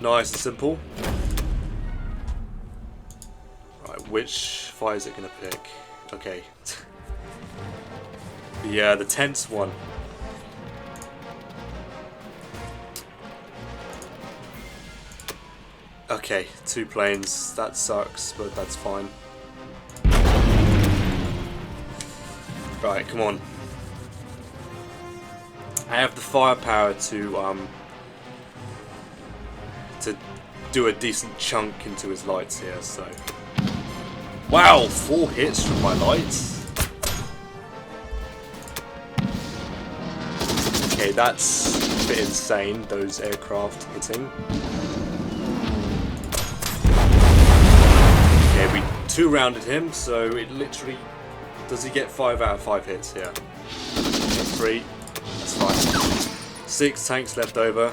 Nice and simple. Right, which fire is it going to pick? Okay. The tense one. Okay, 2 planes. That sucks, but that's fine. Right, come on. I have the firepower to do a decent chunk into his lights here, so. Wow, 4 hits from my lights. Okay, that's a bit insane, those aircraft hitting. Okay, we 2-rounded him, so it literally... Does he get 5 out of 5 hits here? 3. That's fine. 6 tanks left over.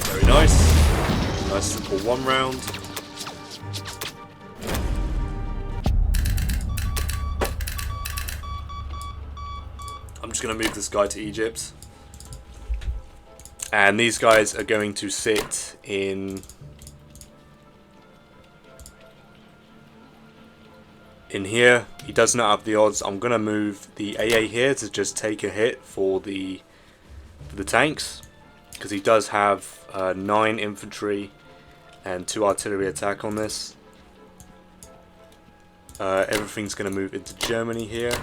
Very nice. Nice simple 1 round. I'm just going to move this guy to Egypt. And these guys are going to sit in here. He does not have the odds. I'm going to move the AA here to just take a hit for the tanks, because he does have 9 infantry and 2 artillery attack on this. Everything's going to move into Germany here.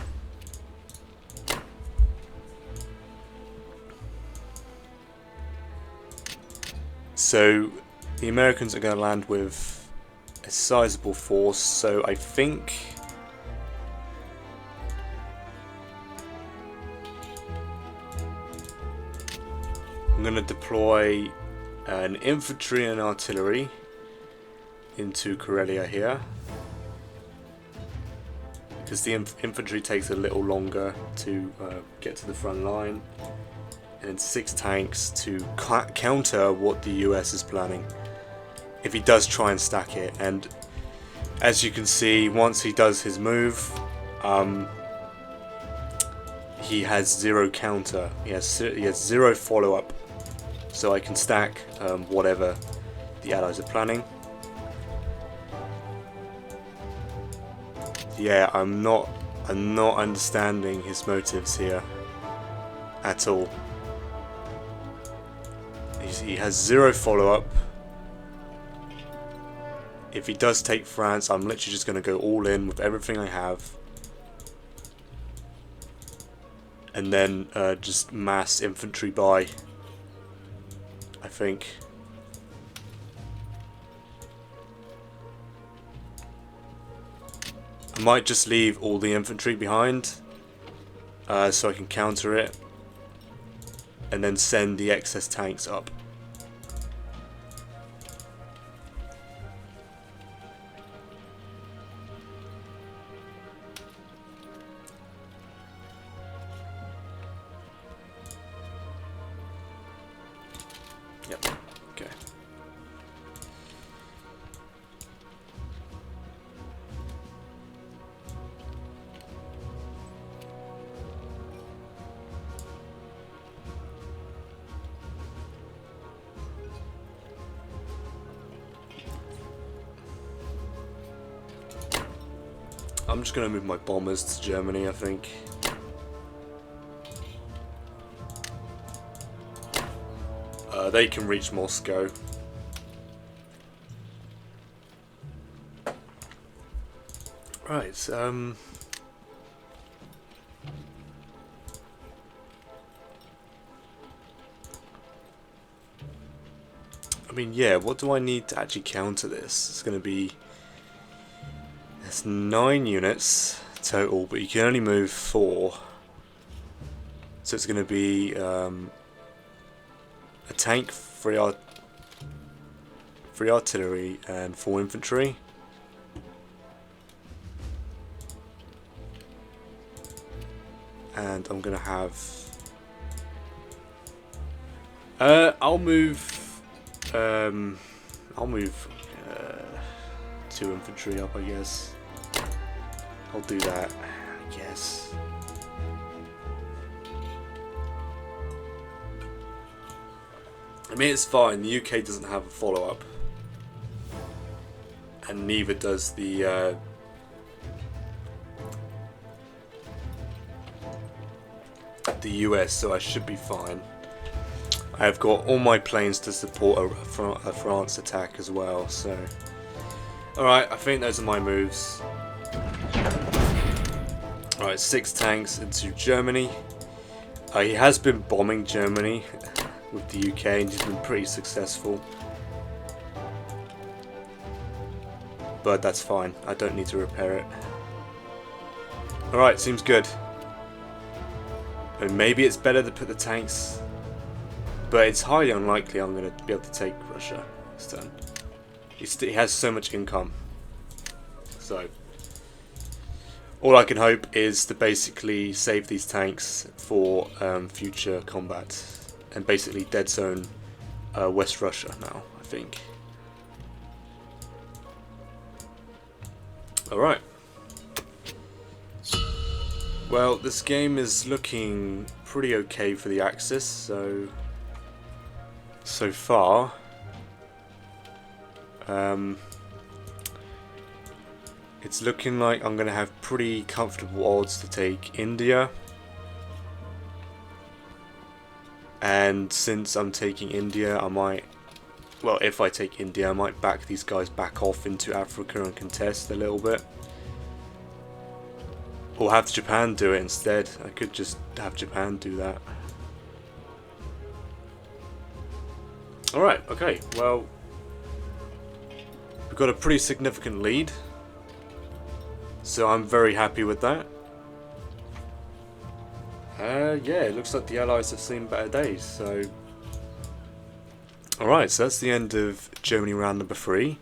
So the Americans are going to land with a sizable force, so I think I'm going to deploy an infantry and artillery into Karelia here, because the infantry takes a little longer to get to the front line. And 6 tanks to counter what the US is planning if he does try and stack it. And as you can see, once he does his move, he has 0 counter. He has 0 follow-up, so I can stack whatever the Allies are planning. Yeah, I'm not understanding his motives here at all. He has 0 follow-up. If he does take France, I'm literally just going to go all in with everything I have. And then just mass infantry buy, I think. I might just leave all the infantry behind so I can counter it. And then send the excess tanks up. Yep, okay. I'm just going to move my bombers to Germany, I think. They can reach Moscow. Right, I mean, yeah, what do I need to actually counter this? It's going to be... That's 9 units total, but you can only move 4. So it's going to be a tank, 3 artillery, and 4 infantry. And I'm going to have... I'll move 2 infantry up, I guess. I'll do that, I guess. I mean, it's fine. The UK doesn't have a follow-up, and neither does the US, so I should be fine. I have got all my planes to support a France attack as well, so... Alright, I think those are my moves. Alright, 6 tanks into Germany. He has been bombing Germany with the UK, and he's been pretty successful. But that's fine, I don't need to repair it. Alright, seems good. And maybe it's better to put the tanks, but it's highly unlikely I'm going to be able to take Russia this turn. He has so much income, so all I can hope is to basically save these tanks for future combat, and basically dead zone West Russia now, I think. Alright. Well, this game is looking pretty okay for the Axis, so far. It's looking like I'm going to have pretty comfortable odds to take India. And since I'm taking India, I might... Well, if I take India, I might back these guys back off into Africa and contest a little bit. Or have Japan do it instead. I could just have Japan do that. Alright, okay, well... We've got a pretty significant lead. So I'm very happy with that. Yeah, it looks like the Allies have seen better days, so... Alright, so that's the end of Germany round number 3.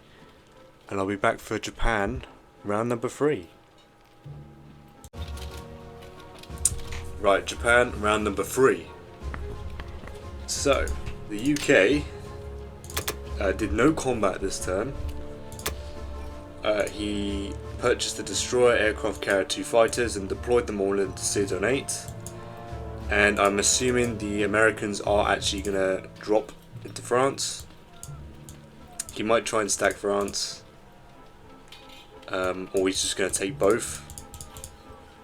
And I'll be back for Japan round number 3. Right, Japan round number 3. So, the UK did no combat this turn. He purchased the destroyer, aircraft carrier, 2 fighters and deployed them all into Zone 8. And I'm assuming the Americans are actually going to drop into France. He might try and stack France. Or he's just going to take both.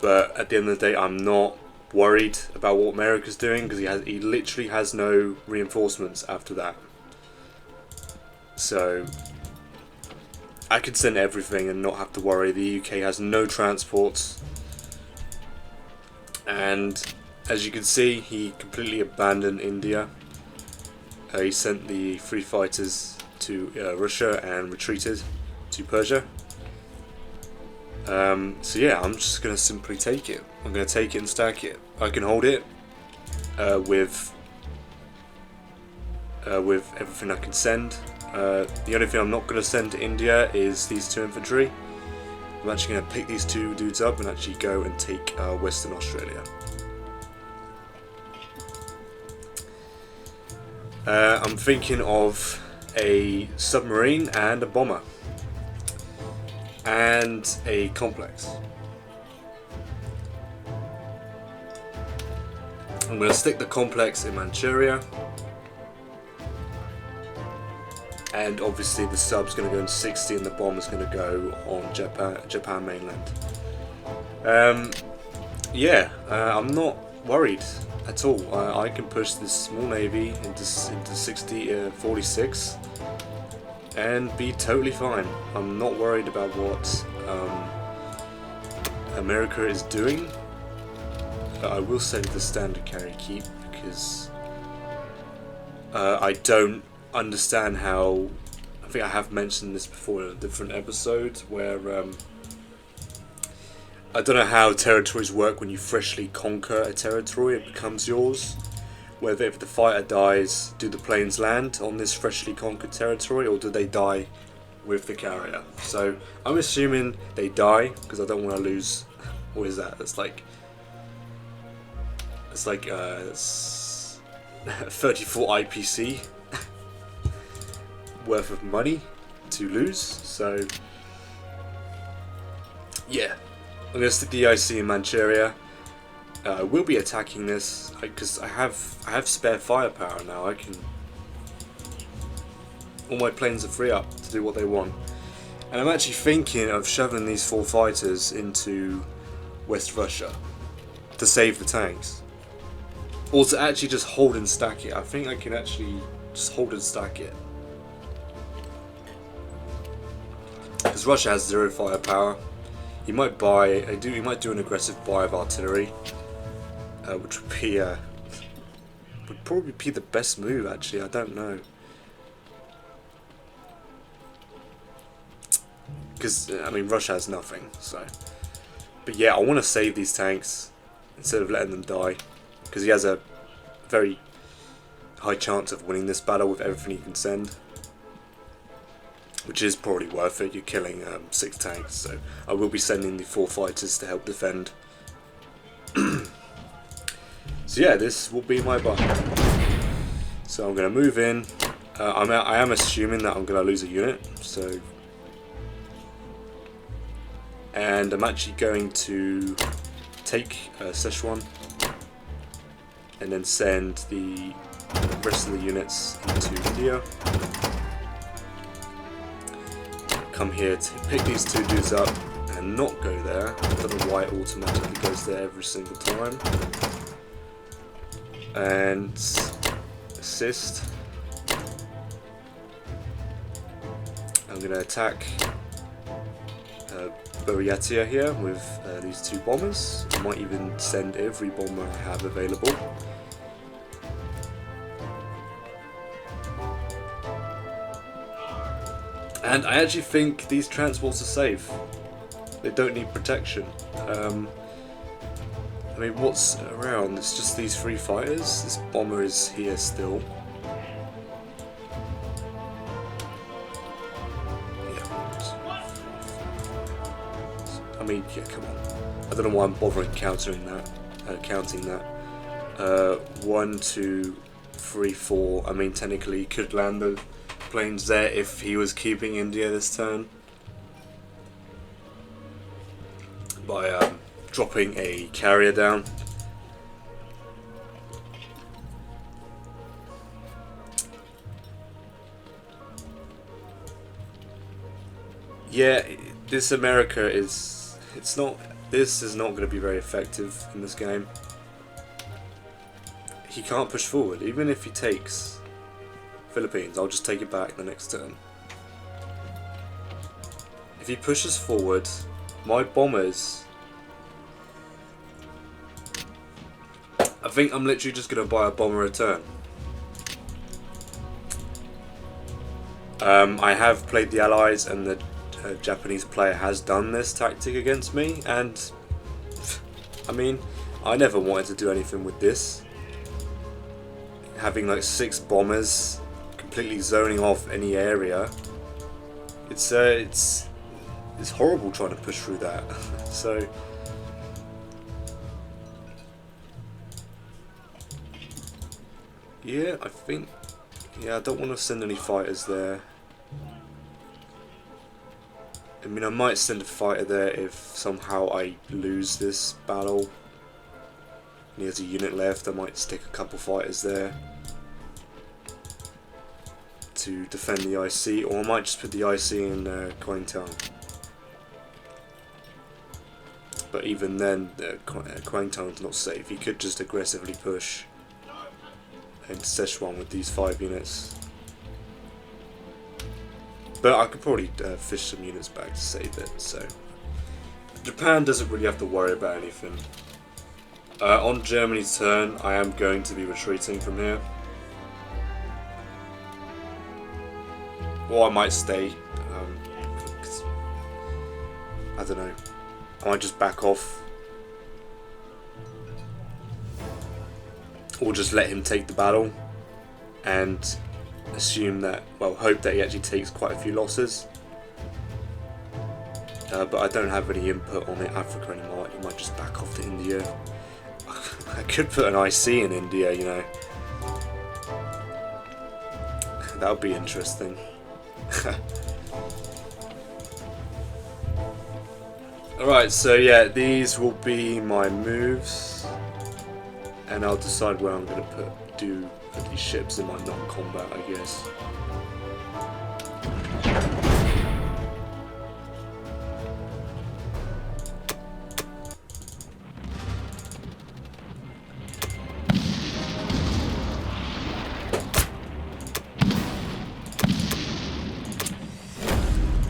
But at the end of the day, I'm not worried about what America's doing, because he literally has no reinforcements after that. So I could send everything and not have to worry. The UK has no transports, and as you can see, he completely abandoned India. He sent the 3 fighters to Russia and retreated to Persia. So yeah, I'm just going to simply take it. I'm going to take it and stack it. I can hold it with everything I can send. The only thing I'm not going to send to India is these 2 infantry. I'm actually going to pick these 2 dudes up and actually go and take Western Australia. I'm thinking of a submarine and a bomber. And a complex. I'm going to stick the complex in Manchuria. And obviously the sub's going to go in 60 and the bomber's going to go on Japan mainland. Yeah, I'm not worried at all. I can push this small navy into 46 and be totally fine. I'm not worried about what America is doing. I will send the standard carry keep because I don't understand how... I think I have mentioned this before in a different episode where I don't know how territories work when you freshly conquer a territory, it becomes yours. Whether if the fighter dies, do the planes land on this freshly conquered territory, or do they die with the carrier? So I'm assuming they die, because I don't want to lose. What is that? It's like 34 IPC worth of money to lose. So yeah, I'm gonna stick the IC in Manchuria. I will be attacking this because I have spare firepower now. I can. All my planes are free up to do what they want, and I'm actually thinking of shoving these 4 fighters into West Russia to save the tanks, or to actually just hold and stack it. I think I can actually just hold and stack it, because Russia has 0 firepower. He might buy. He might do an aggressive buy of artillery, which would be would probably be the best move. Actually, I don't know, because I mean Russia has nothing. So, but yeah, I want to save these tanks instead of letting them die, because he has a very high chance of winning this battle with everything he can send, which is probably worth it. You're killing 6 tanks, so I will be sending the 4 fighters to help defend. So yeah, this will be my buy. So I'm going to move in. I am assuming that I'm going to lose a unit, so, and I'm actually going to take Szechuan and then send the rest of the units into India. Come here to pick these 2 dudes up and not go there. I don't know why it automatically goes there every single time. And assist. I'm going to attack Buryatia here with these 2 bombers. I might even send every bomber I have available. And I actually think these transports are safe. They don't need protection. I mean, what's around? It's just these 3 fighters. This bomber is here still. Yeah. I mean, yeah, come on. I don't know why I'm bothering counting that. 1, 2, 3, 4. I mean, technically, he could land the planes there if he was keeping India this turn by dropping a carrier down. Yeah, this America is this is not going to be very effective in this game. He can't push forward. Even if he takes Philippines, I'll just take it back the next turn. If he pushes forward, my bombers, I think I'm literally just going to buy a bomber a turn. I have played the Allies, and the Japanese player has done this tactic against me, and I mean, I never wanted to do anything with this. Having like 6 bombers completely zoning off any area, it's horrible trying to push through that. So yeah, I think, yeah, I don't want to send any fighters there. I mean, I might send a fighter there if somehow I lose this battle and he has a unit left. I might stick a couple fighters there to defend the IC, or I might just put the IC in Kwangtung. But even then, Kwangtung's not safe. He could just aggressively push into Szechuan with these 5 units. But I could probably fish some units back to save it, so Japan doesn't really have to worry about anything. On Germany's turn, I am going to be retreating from here. Or I might stay. I don't know. I might just back off. Or just let him take the battle and assume that, well, hope that he actually takes quite a few losses. But I don't have any input on Africa anymore. He might just back off to India. I could put an IC in India, you know. That would be interesting. Alright, so yeah, these will be my moves. And I'll decide where I'm going to do these ships in my non-combat, I guess.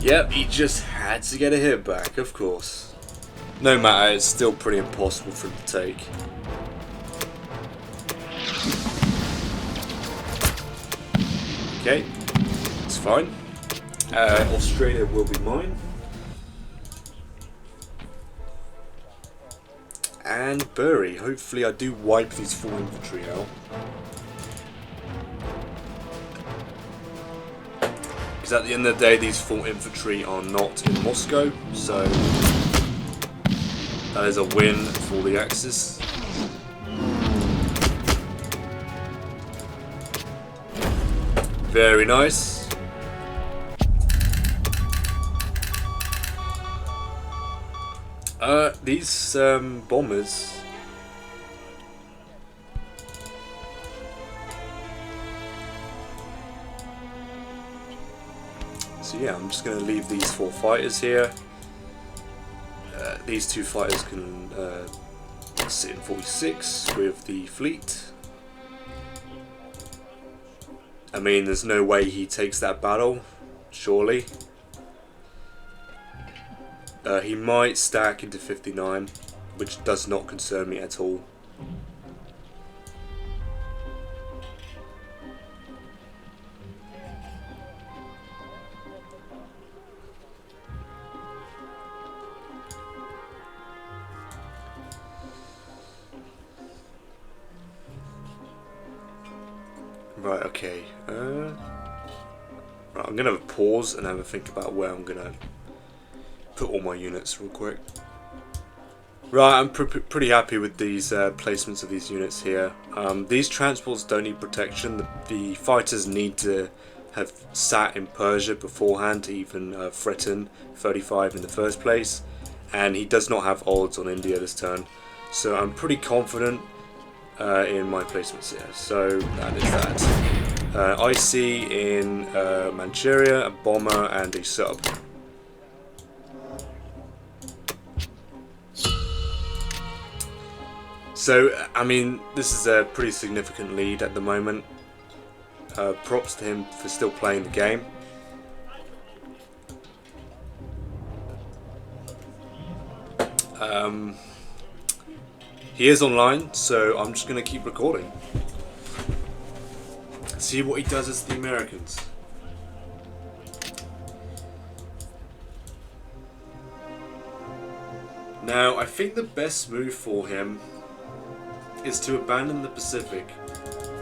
Yep, he just had to get a hit back, of course. No matter, it's still pretty impossible for him to take. Okay, it's fine. Australia will be mine. And Bury. Hopefully I do wipe these full infantry out. Because at the end of the day, these full infantry are not in Moscow, so that is a win for the Axis. Very nice. These bombers. So yeah, I'm just going to leave these 4 fighters here. These 2 fighters can sit in 46 with the fleet. I mean, there's no way he takes that battle, surely. He might stack into 59, which does not concern me at all. Right, okay. Right, I'm going to have a pause and have a think about where I'm going to put all my units real quick. Right, I'm pretty happy with these placements of these units here. These transports don't need protection. The fighters need to have sat in Persia beforehand to even threaten 35 in the first place. And he does not have odds on India this turn. So I'm pretty confident in my placements here. So that is that. IC in Manchuria, a bomber and a sub. So, I mean, this is a pretty significant lead at the moment. Props to him for still playing the game. He is online, so I'm just going to keep recording. See what he does as the Americans. Now, I think the best move for him is to abandon the Pacific.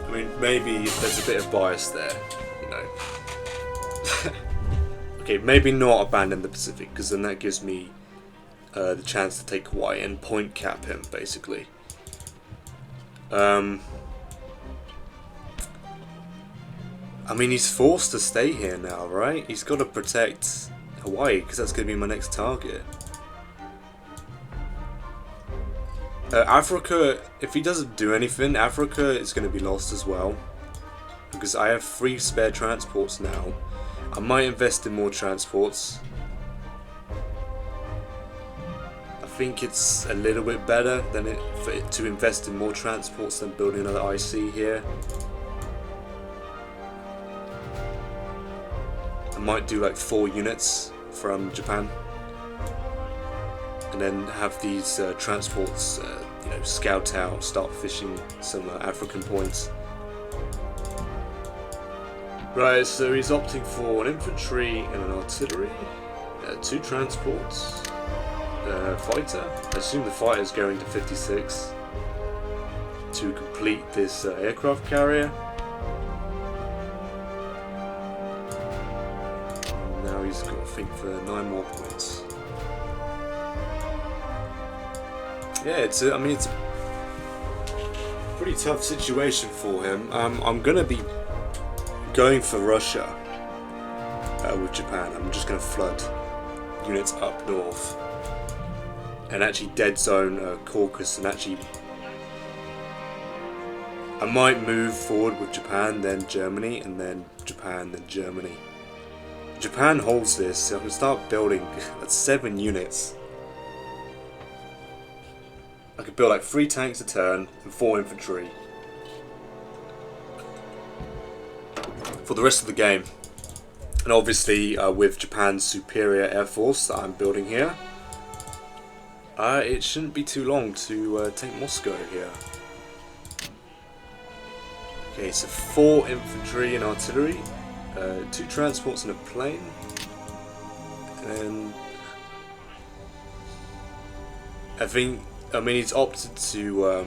I mean, maybe there's a bit of bias there, you know. Okay, maybe not abandon the Pacific, because then that gives me the chance to take Hawaii and point cap him, basically. I mean, he's forced to stay here now, right? He's got to protect Hawaii, because that's going to be my next target. Africa, if he doesn't do anything, Africa is going to be lost as well. Because I have 3 spare transports now. I might invest in more transports. I think it's a little bit better than for it to invest in more transports than building another IC here. I might do like 4 units from Japan. And then have these transports, you know, scout out, start fishing some African points. Right, so he's opting for an infantry and an artillery, 2 transports, fighter. I assume the fighter is going to 56 to complete this aircraft carrier. Now he's got to think for 9 more points. Yeah, I mean, it's a pretty tough situation for him. I'm gonna be going for Russia with Japan. I'm just gonna flood units up north and actually dead zone Caucasus, and actually I might move forward with Japan, then Germany, and then Japan, then Germany. Japan holds this, so I can start building. That's 7 units. I could build like 3 tanks a turn and 4 infantry for the rest of the game. And obviously with Japan's superior air force that I'm building here, it shouldn't be too long to take Moscow here. Okay, so 4 infantry and artillery, 2 transports and a plane, and I mean he's opted to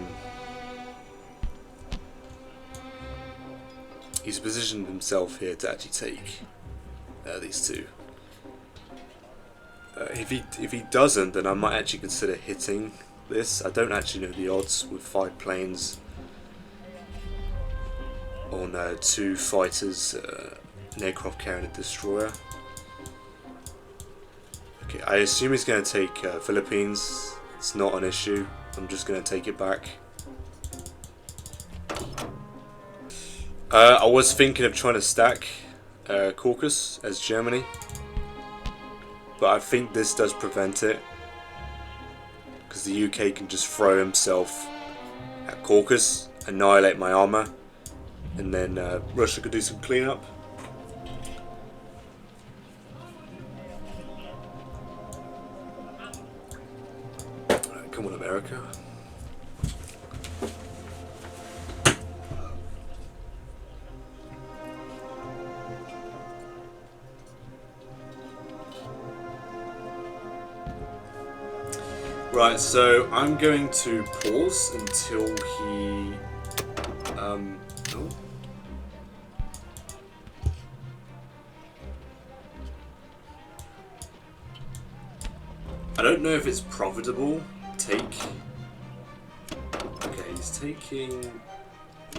he's positioned himself here to actually take these 2. If he doesn't, then I might actually consider hitting this. I don't actually know the odds with 5 planes on 2 fighters, an aircraft carrier and a destroyer. Okay, I assume he's going to take Philippines. It's not an issue. I'm just going to take it back. I was thinking of trying to stack Caucasus as Germany, but I think this does prevent it, because the UK can just throw himself at Caucasus, annihilate my armor, and then Russia could do some cleanup. Alright, come on, America. Right, so I'm going to pause until he oh. I don't know if it's profitable. Okay, he's taking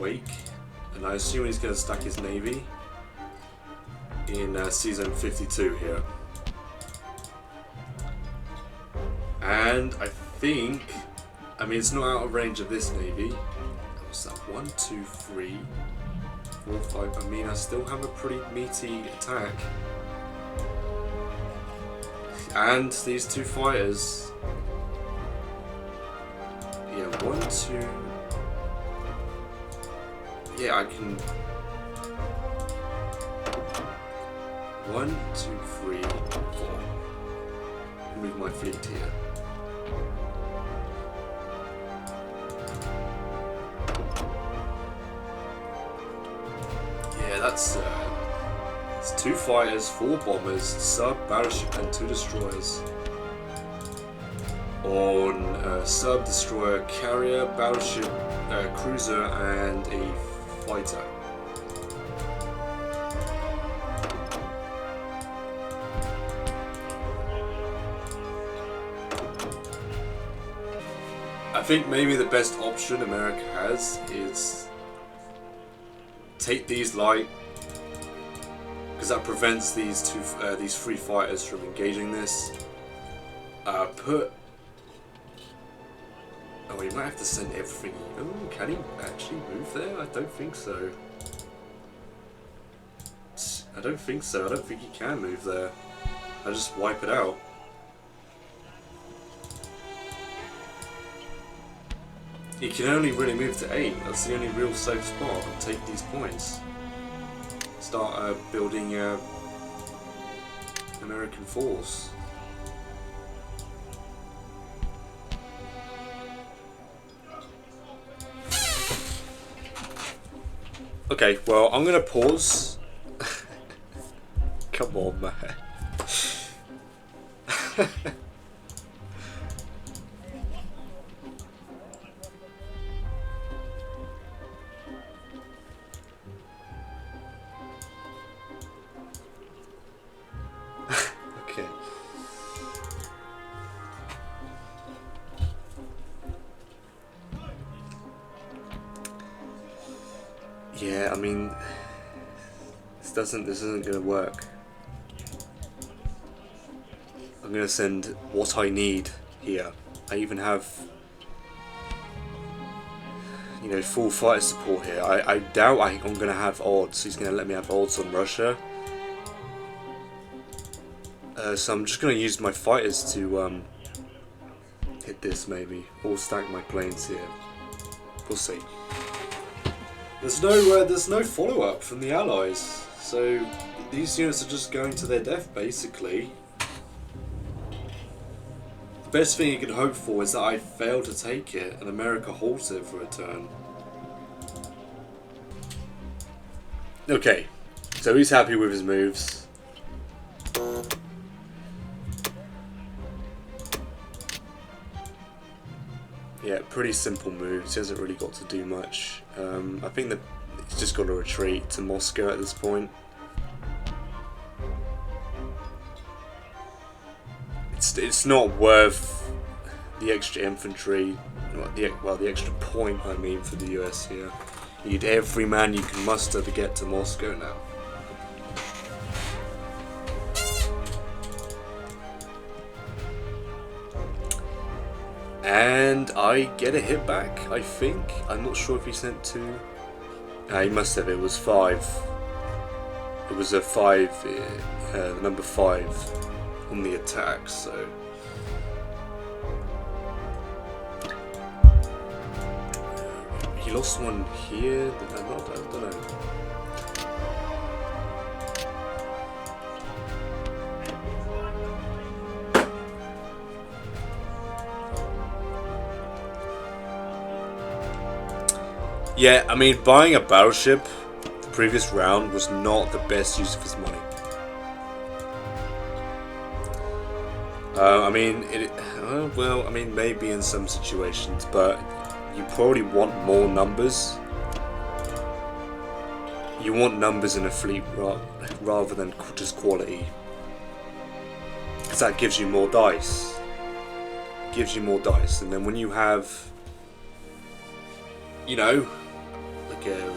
Wake, and I assume he's going to stack his navy in season 52 here. And I think, I mean, it's not out of range of this navy. What's that? 1, 2, 3, 4, 5. I mean, I still have a pretty meaty attack. And these 2 fighters. Yeah, 1, 2. Yeah, I can. 1, 2, 3, 4. Move my fleet here. Yeah, that's it's 2 fighters, 4 bombers, sub, battleship, and 2 destroyers. On sub, destroyer, carrier, battleship, cruiser, and a fighter. I think maybe the best option America has is take these light, because that prevents these 3 fighters from engaging this. Oh, he might have to send everything. Oh, can he actually move there? I don't think so. I don't think so. I don't think he can move there. I'll just wipe it out. He can only really move to 8. That's the only real safe spot. And take these points. Start building American force. Okay, well, I'm gonna pause. Come on, man. yeah, I mean, this isn't gonna work. I'm gonna send what I need here. I even have, you know, full fighter support here. I doubt I'm gonna have odds. He's gonna let me have odds on Russia. So I'm just gonna use my fighters to hit this maybe, or stack my planes here. We'll see. There's no follow-up from the Allies, so these units are just going to their death basically. The best thing you can hope for is that I fail to take it and America holds it for a turn. Okay, so he's happy with his moves. Yeah, pretty simple moves. He hasn't really got to do much. I think that he's just got to retreat to Moscow at this point. It's not worth the extra infantry, the extra point I mean for the US here. You need every man you can muster to get to Moscow now. And I get a hit back, I think. I'm not sure if he sent 2. He must have. It was 5. It was a 5, number 5 on the attack, so. He lost one here. I don't know. Yeah, I mean, buying a battleship the previous round was not the best use of his money. I mean, well, I mean, maybe in some situations, but you probably want more numbers. You want numbers in a fleet rather than just quality. Because that gives you more dice. Gives you more dice, and then when you have, you know, like a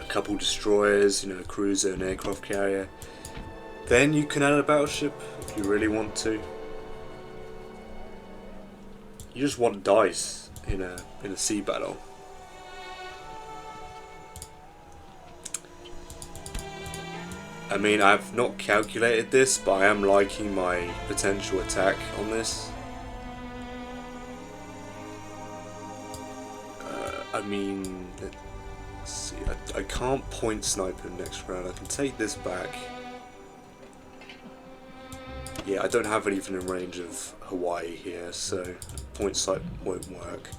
couple destroyers, you know, a cruiser, an aircraft carrier, then you can add a battleship if you really want to. You just want dice in a sea battle. I mean, I've not calculated this, but I am liking my potential attack on this. I mean, let's see, I can't point sniper next round. I can take this back. Yeah, I don't have anything in range of Hawaii here, so point sight won't work.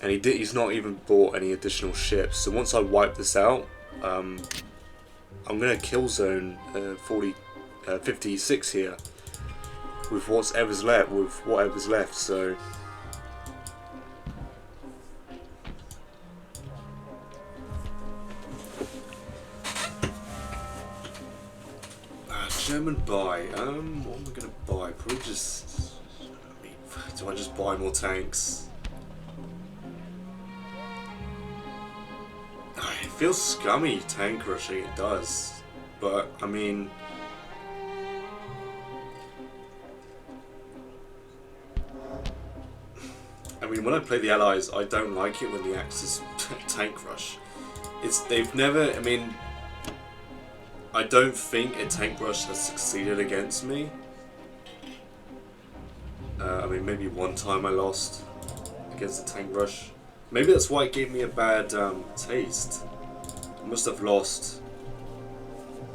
And he's not even bought any additional ships. So once I wipe this out, I'm gonna kill zone 56 here with whatever's left. So German buy. What am I gonna buy? Probably just. I mean, do I just buy more tanks? It feels scummy tank rushing. It does, but I mean. When I play the Allies, I don't like it when the Axis tank rush. They've never. I mean. I don't think a tank rush has succeeded against me. I mean, maybe one time I lost against a tank rush. Maybe that's why it gave me a bad taste. I must have lost,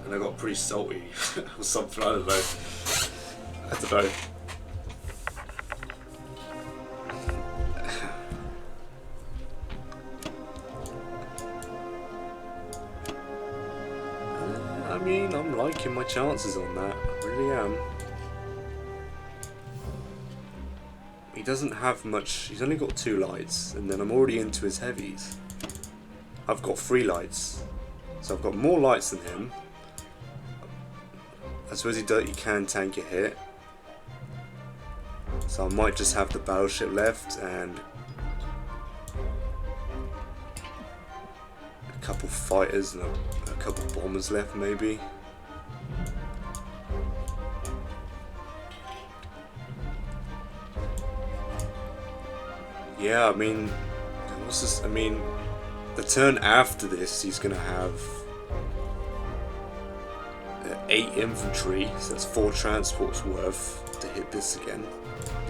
and I got pretty salty or something. I don't know. I mean, I'm liking my chances on that. I really am. He doesn't have much. He's only got 2 lights, and then I'm already into his heavies. I've got 3 lights, so I've got more lights than him. I suppose he can tank a hit. So I might just have the battleship left and a couple fighters and a couple bombers left maybe. Yeah, I mean, what's this? I mean, the turn after this, he's gonna have 8 infantry, so that's 4 transports worth to hit this again.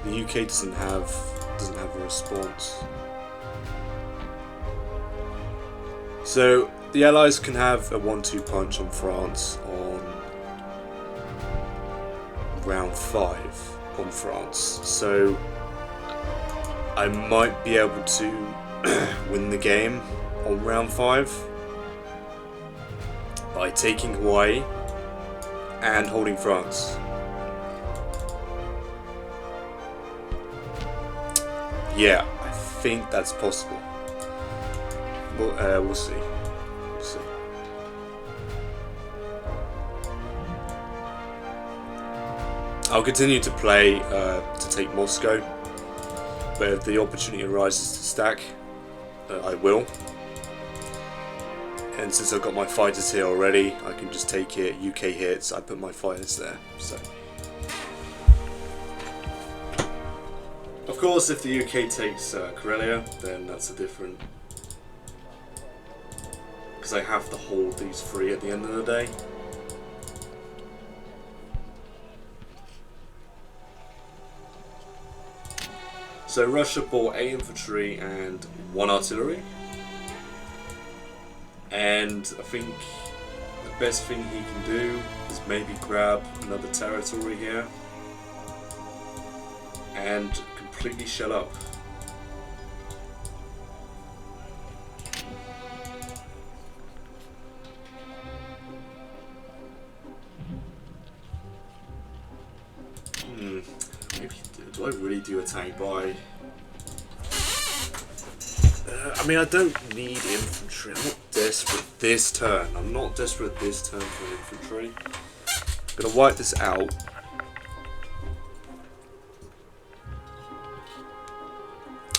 The UK doesn't have a response. So the Allies can have a 1-2 punch on France on round 5 on France. So I might be able to win the game on round 5 by taking Hawaii and holding France. Yeah, I think that's possible. We'll see. We'll see. I'll continue to play to take Moscow, but if the opportunity arises to stack, I will. And since I've got my fighters here already, I can just take it. UK hits, I put my fighters there. So, of course, if the UK takes Karelia, then that's a different. Because I have to hold these 3 at the end of the day. So Russia bought 8 infantry and 1 artillery. And I think the best thing he can do is maybe grab another territory here and completely shut up. Maybe do I really do a tank buy? I mean, I don't need infantry. I'm not desperate this turn. I'm not desperate this turn for infantry. I'm gonna wipe this out.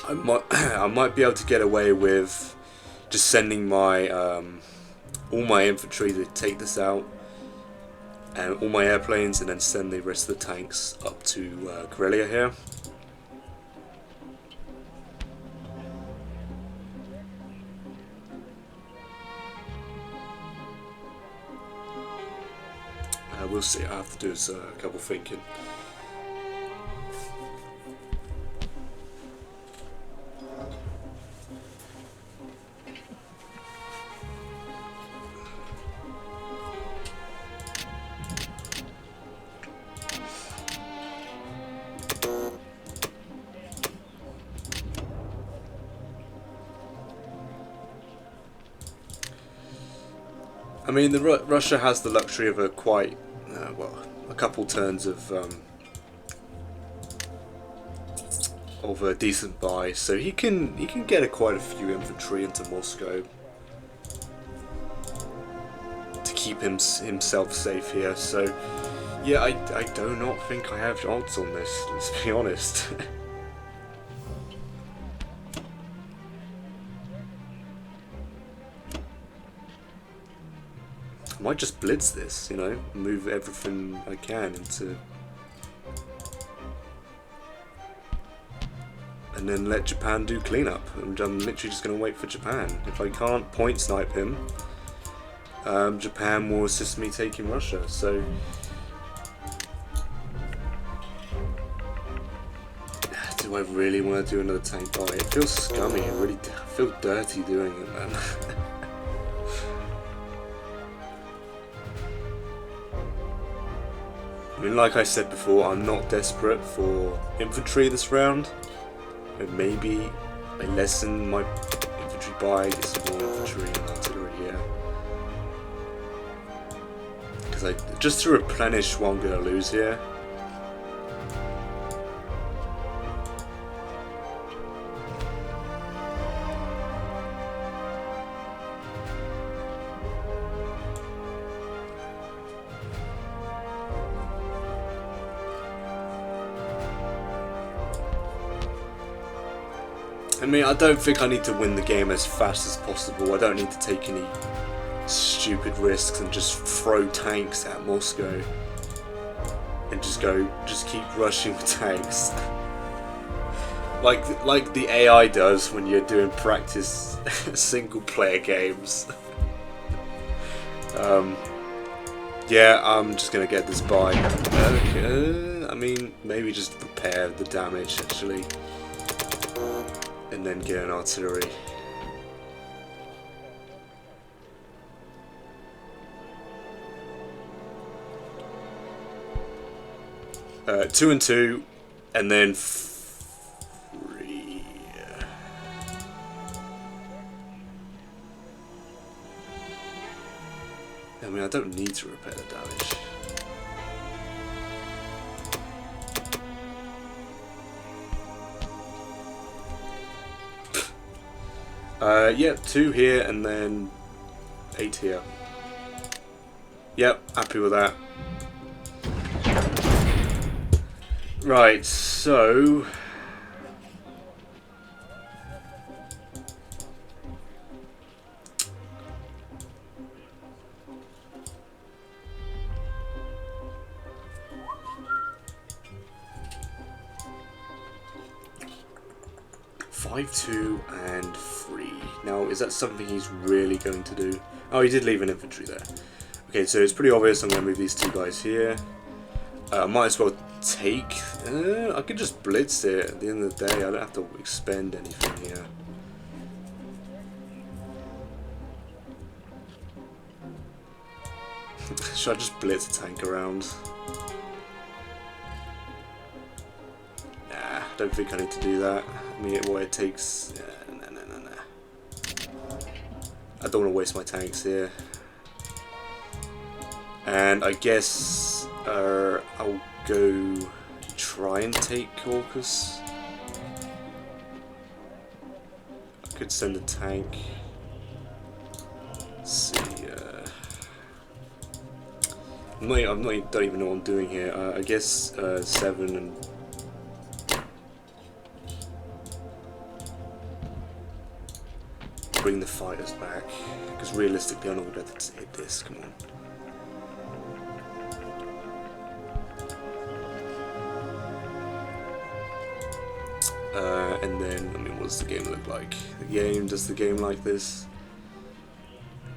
I might be able to get away with just sending my all my infantry to take this out, and all my airplanes, and then send the rest of the tanks up to Karelia here. We'll see. I have to do a couple thinking. I mean, Russia has the luxury of a quite well, a couple turns of a decent buy, so he can get quite a few infantry into Moscow to keep himself safe here. So yeah, I do not think I have odds on this. Let's be honest. I might just blitz this, you know, move everything I can into, and then let Japan do cleanup. I'm literally just going to wait for Japan. If I can't point snipe him, Japan will assist me taking Russia. So do I really want to do another tank buy? It feels scummy. I feel dirty doing it, man. I mean, like I said before, I'm not desperate for infantry this round. But maybe I lessen my infantry buy, get some more infantry and artillery here. Because just to replenish what I'm going to lose here. I mean, I don't think I need to win the game as fast as possible. I don't need to take any stupid risks and just throw tanks at Moscow and just keep rushing with tanks. like the AI does when you're doing practice single player games. Yeah, I'm just gonna get this by. I mean, maybe just repair the damage actually, and then get an artillery. Two and two, and then three. I mean, I don't need to repair the damage. Yeah, 2 here and then 8 here. Yep, happy with that. Right, so... Five, 2, and 3. Now, is that something he's really going to do? Oh, he did leave an infantry there. Okay, so it's pretty obvious I'm going to move these 2 guys here. Might as well take... I could just blitz it at the end of the day. I don't have to expend anything here. Should I just blitz a tank around? Nah, don't think I need to do that. I mean, what it takes... nah. I don't want to waste my tanks here. And I guess I'll go try and take Caucasus. I could send a tank. Let's see. Don't even know what I'm doing here. I guess 7 and... bring the fighters back, because realistically I'm not going to hit this, come on. And then, I mean, what does the game look like? Does the game like this?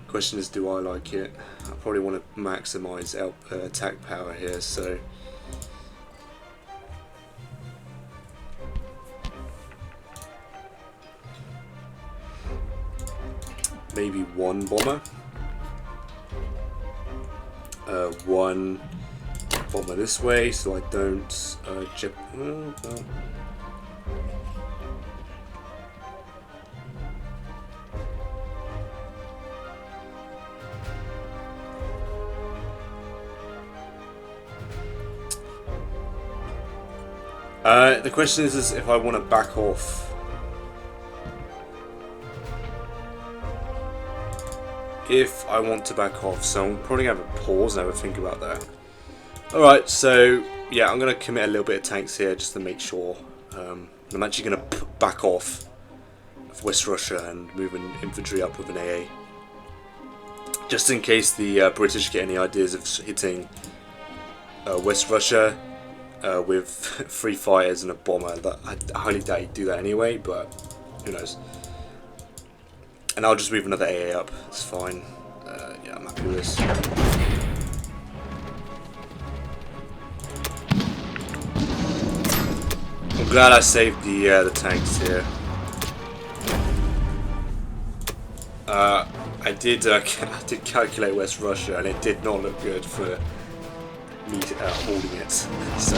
Question is, do I like it? I probably want to maximise attack power here, so... maybe 1 bomber. 1 bomber this way, so I don't no. The question is if I want to back off. If I want to back off, so I'm probably going to have a pause and have a think about that. Alright, so yeah, I'm going to commit a little bit of tanks here just to make sure. I'm actually going to back off of West Russia and move an infantry up with an AA. Just in case the British get any ideas of hitting West Russia with 3 fighters and a bomber. I highly doubt you'd do that anyway, but who knows. And I'll just move another AA up, it's fine. Yeah, I'm happy with this. I'm glad I saved the tanks here. I did calculate West Russia, and it did not look good for me holding it. So,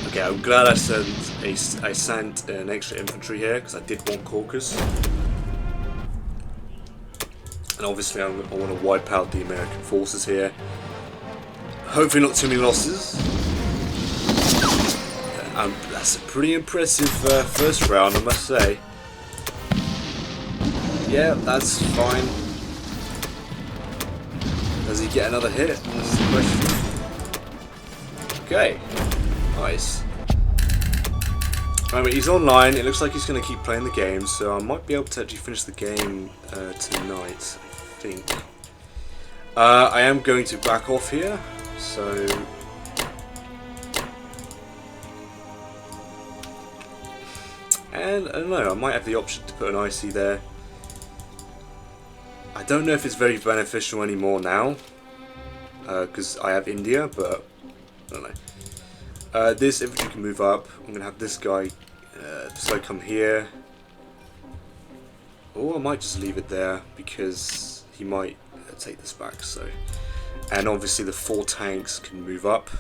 okay, I'm glad I sent an extra infantry here because I did want Caucasus. And obviously I want to wipe out the American forces here. Hopefully not too many losses. That's a pretty impressive first round, I must say. Yeah, that's fine. Does he get another hit? That's the question. Okay, nice. I mean, he's online. It looks like he's going to keep playing the game, so I might be able to actually finish the game tonight, I think. I am going to back off here, so... And, I don't know, I might have the option to put an IC there. I don't know if it's very beneficial anymore now, because I have India, but I don't know. This infantry can move up. I'm going to have this guy so come here. Or I might just leave it there, because he might take this back. So, and obviously the 4 tanks can move up.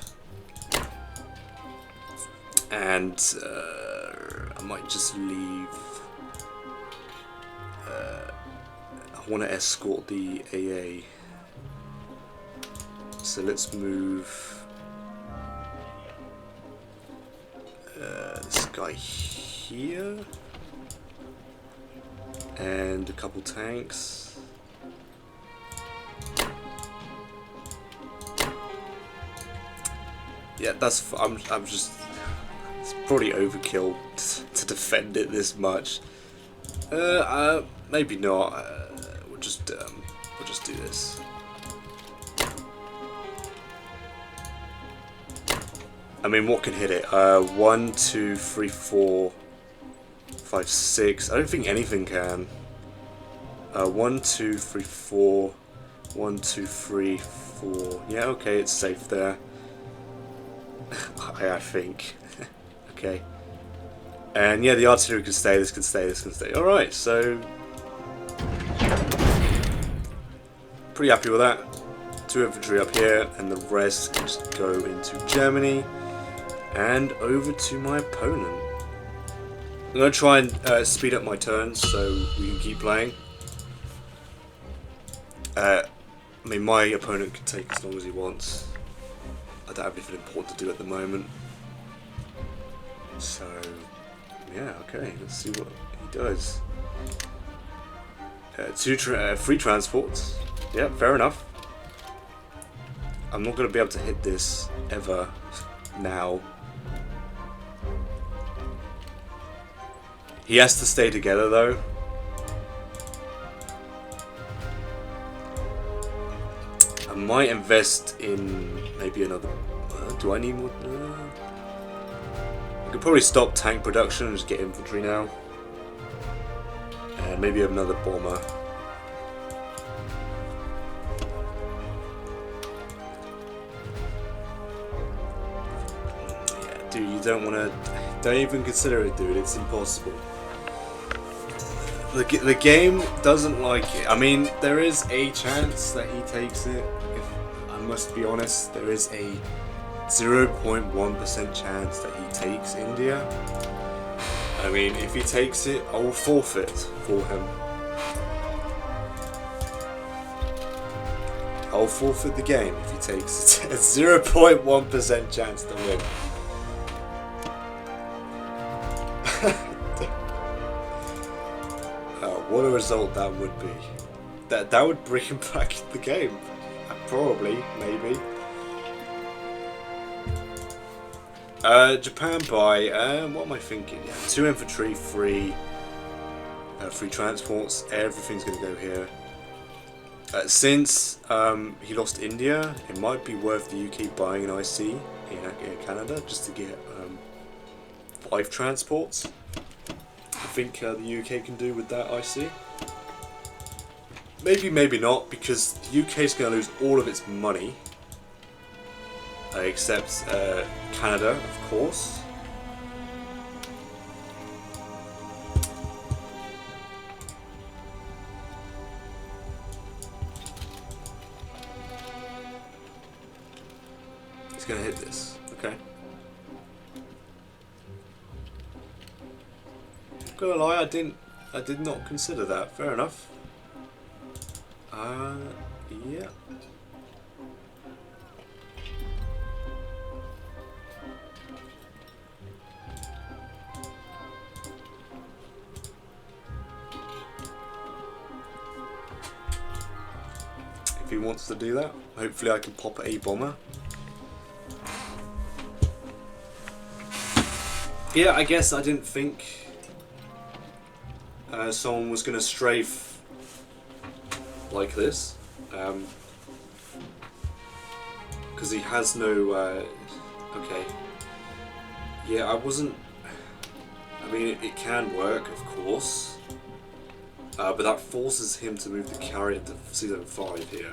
And I might just leave... I want to escort the AA. So let's move this guy here. And a couple tanks. Yeah, that's... I'm just... It's probably overkill to defend it this much. Maybe not. We'll just do this. I mean, what can hit it? 1, 2, 3, 4, 5, 6. I don't think anything can. 1, 2, 3, 4. 1, 2, 3, 4. Yeah, okay, it's safe there. I think. Okay. And yeah, the artillery can stay, this can stay, this can stay. Alright, so... Pretty happy with that. 2 infantry up here, and the rest can just go into Germany. And over to my opponent. I'm going to try and speed up my turns so we can keep playing. I mean, my opponent can take as long as he wants. I don't have anything important to do at the moment. So, yeah, okay, let's see what he does. 2 free transports. Yeah, fair enough. I'm not going to be able to hit this ever now. He has to stay together though. I might invest in maybe another... do I need more? I could probably stop tank production and just get infantry now. And maybe another bomber. Yeah, dude, you don't want to... Don't even consider it, dude. It's impossible. The game doesn't like it. I mean, there is a chance that he takes it. If I must be honest, there is a 0.1% chance that he takes India. I mean, if he takes it, I will forfeit for him. I'll forfeit the game if he takes it. A 0.1% chance to win. What a result that would be. That would bring him back in the game. Probably, maybe. Japan buy, what am I thinking? Yeah, 2 infantry, 3 transports, everything's going to go here. Since he lost India, it might be worth the UK buying an IC in Canada just to get 5 transports. I think the UK can do with that IC. Maybe, maybe not, because the UK is going to lose all of its money. Except Canada, of course. He's going to hit this. Okay. I'm gonna lie, I did not consider that. Fair enough. Yeah. If he wants to do that, hopefully I can pop a bomber. Yeah, I guess I didn't think someone was going to strafe like this. Because he has no... okay. Yeah, I wasn't... I mean, it can work, of course. But that forces him to move the carrier to Season 5 here.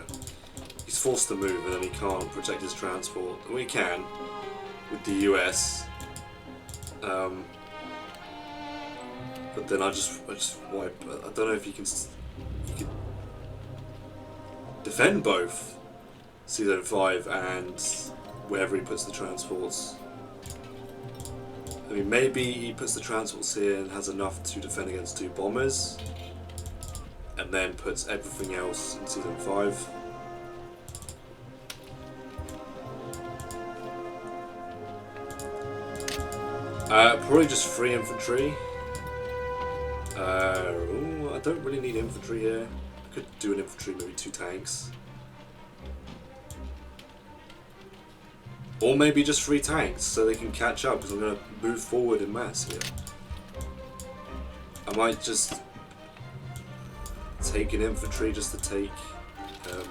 He's forced to move and then he can't protect his transport. Well, he can, with the US. But then I just wipe. I don't know if you can defend both Season 5 and wherever he puts the transports. I mean, maybe he puts the transports here and has enough to defend against 2 bombers, and then puts everything else in Season 5. Probably just 3 infantry. Ooh, I don't really need infantry here. I could do an infantry, maybe 2 tanks. Or maybe just 3 tanks so they can catch up, because I'm going to move forward in mass here. I might just take an infantry just to take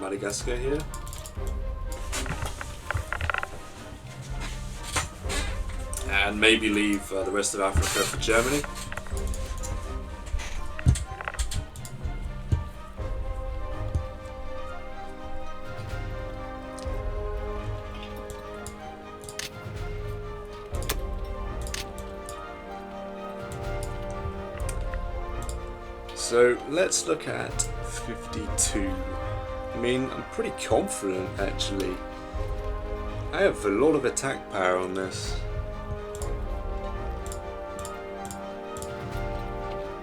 Madagascar here. And maybe leave the rest of Africa for Germany. So let's look at 52. I mean, I'm pretty confident actually. I have a lot of attack power on this.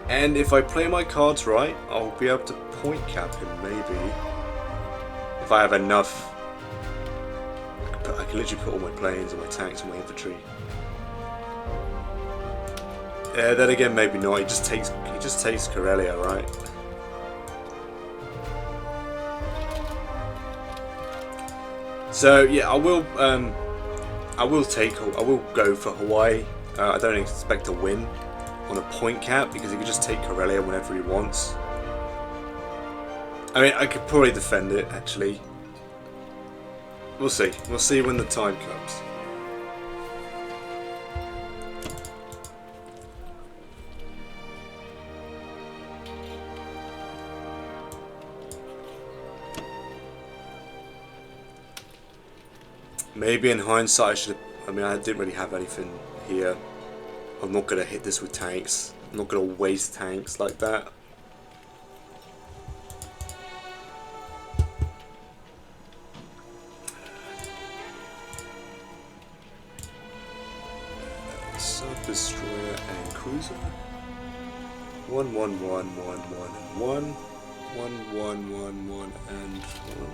And if I play my cards right, I'll be able to point cap him maybe. If I have enough. I can literally put all my planes and my tanks and my infantry. Yeah, then again maybe not. He just takes Karelia, right? So yeah, I will go for Hawaii. I don't expect to win on a point cap because he could just take Karelia whenever he wants. I mean, I could probably defend it actually. We'll see. We'll see when the time comes. Maybe in hindsight I should have, I mean, I didn't really have anything here. I'm not going to hit this with tanks. I'm not going to waste tanks like that. Sub-destroyer and cruiser. 1, 1, 1, 1, 1, and 1. 1, 1, 1, 1, and 1.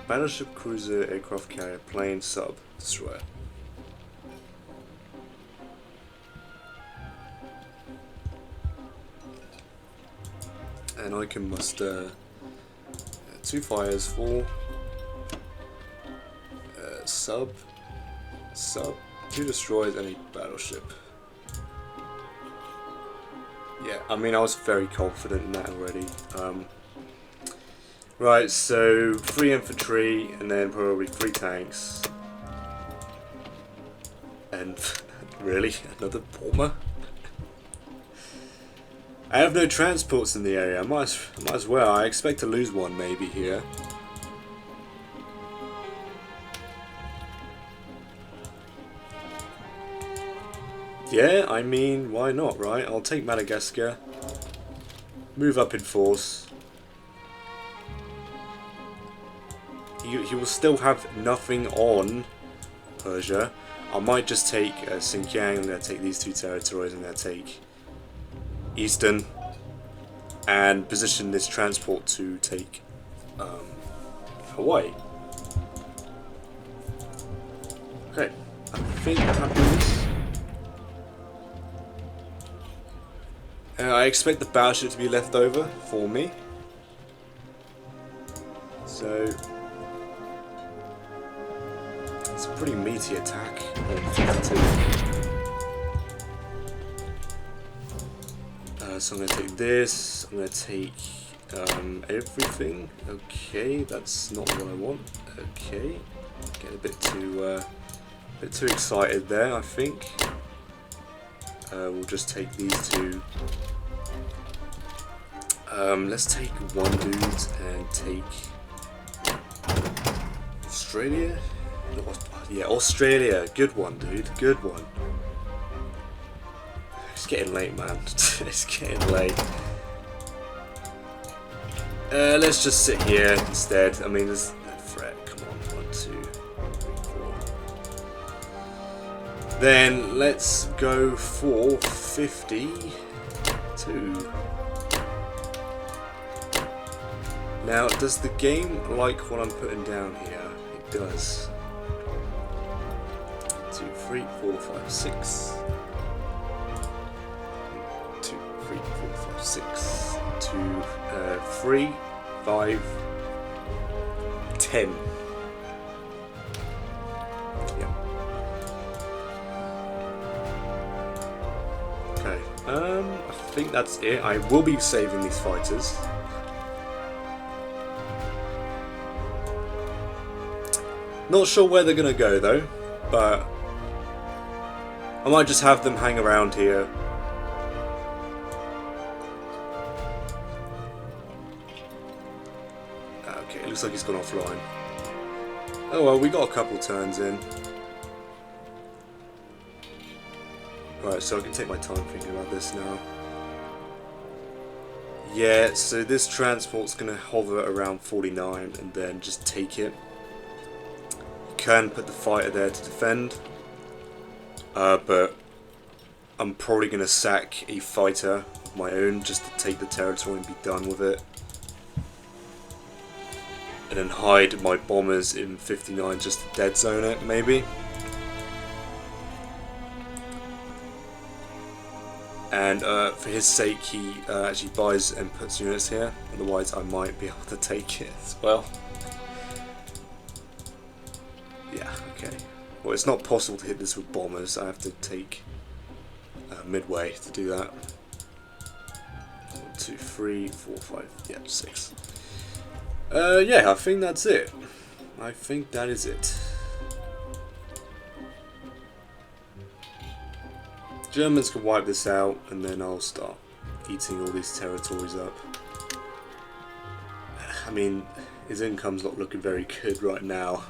Battleship, cruiser, aircraft carrier, plane, sub, destroyer. And I can muster 2 fires, 4 sub, 2 destroyers, and a battleship. Yeah, I mean, I was very confident in that already. Right, so 3 infantry and then probably 3 tanks. And really, another bomber? I have no transports in the area. I might as well. I expect to lose one maybe here. Yeah, I mean, why not, right? I'll take Madagascar. Move up in force. He will still have nothing on Persia. I might just take Xinjiang. I'm going to take these 2 territories. I'm going to take Eastern and position this transport to take Hawaii. Okay, I think I'm happy with this. I expect the battleship to be left over for me. So pretty meaty attack on 52. So I'm going to take this, I'm going to take everything. Okay, that's not what I want. Okay, get a bit too excited there, I think. We'll just take these two. Let's take one dude and take Australia. No, yeah, Australia. Good one, dude. Good one. It's getting late, man. It's getting late. Let's just sit here instead. I mean, there's no threat. Come on, 1, 2, 3, 4. Then let's go for 52. Now, does the game like what I'm putting down here? It does. 2, 3, 4, 5, 6. 2, 3, 4, 5, 6. 2, 3, 5, 10. Yeah. Okay. I think that's it. I will be saving these fighters. Not sure where they're gonna go though, but I might just have them hang around here. Okay, it looks like he's gone offline. Oh well, we got a couple turns in. Right, so I can take my time thinking about this now. Yeah, so this transport's gonna hover around 49 and then just take it. Can put the fighter there to defend, but I'm probably going to sack a fighter of my own just to take the territory and be done with it, and then hide my bombers in 59 just to dead zone it maybe. And for his sake he actually buys and puts units here, otherwise I might be able to take it as well. Yeah, okay. Well, it's not possible to hit this with bombers. I have to take midway to do that. 1, 2, 3, 4, 5, yeah, 6. Yeah, I think that's it. I think that is it. Germans can wipe this out, and then I'll start eating all these territories up. I mean, his income's not looking very good right now.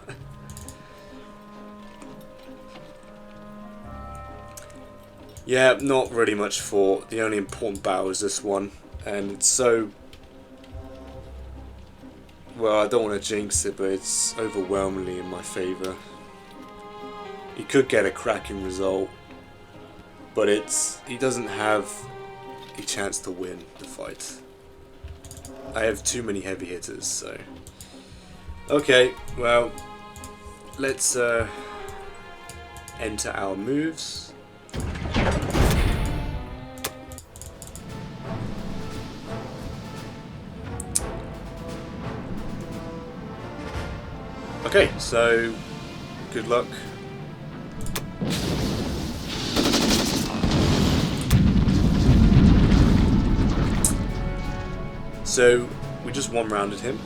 Yeah, not really much fought. The only important battle is this one, and it's so... well, I don't want to jinx it, but it's overwhelmingly in my favour. He could get a cracking result, but he doesn't have a chance to win the fight. I have too many heavy hitters, so... okay, well, let's enter our moves. Okay, so good luck. So we just one-rounded him.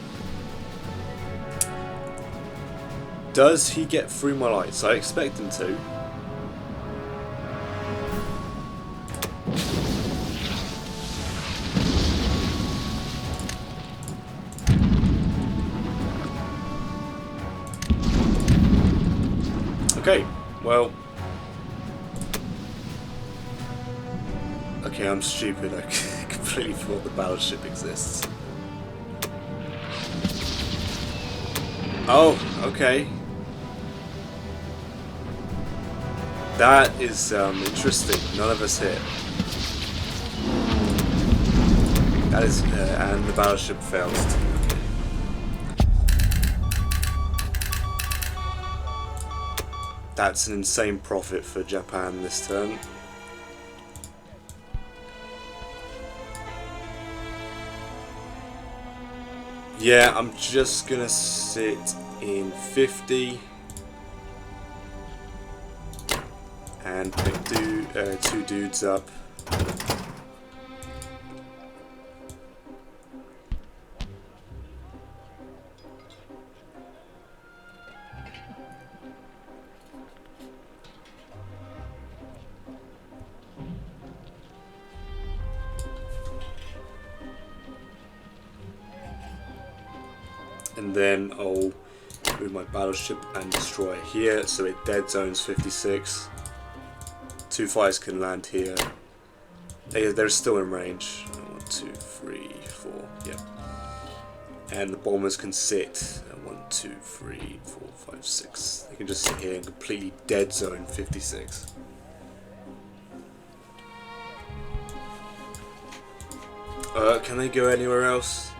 Does he get through my lights? I expect him to. Okay, well... okay, I'm stupid. I completely forgot the battleship exists. Oh, okay. That is interesting. None of us hit. That is... and the battleship fails too. That's an insane profit for Japan this turn. Yeah, I'm just gonna sit in 50 and pick two dudes up. And then I'll move my battleship and destroyer here, so it dead zones 56. Two fighters can land here. They're still in range. 1, 2, 3, 4. Yep. And the bombers can sit. 1, 2, 3, 4, 5, 6. They can just sit here and completely dead zone 56. Can they go anywhere else?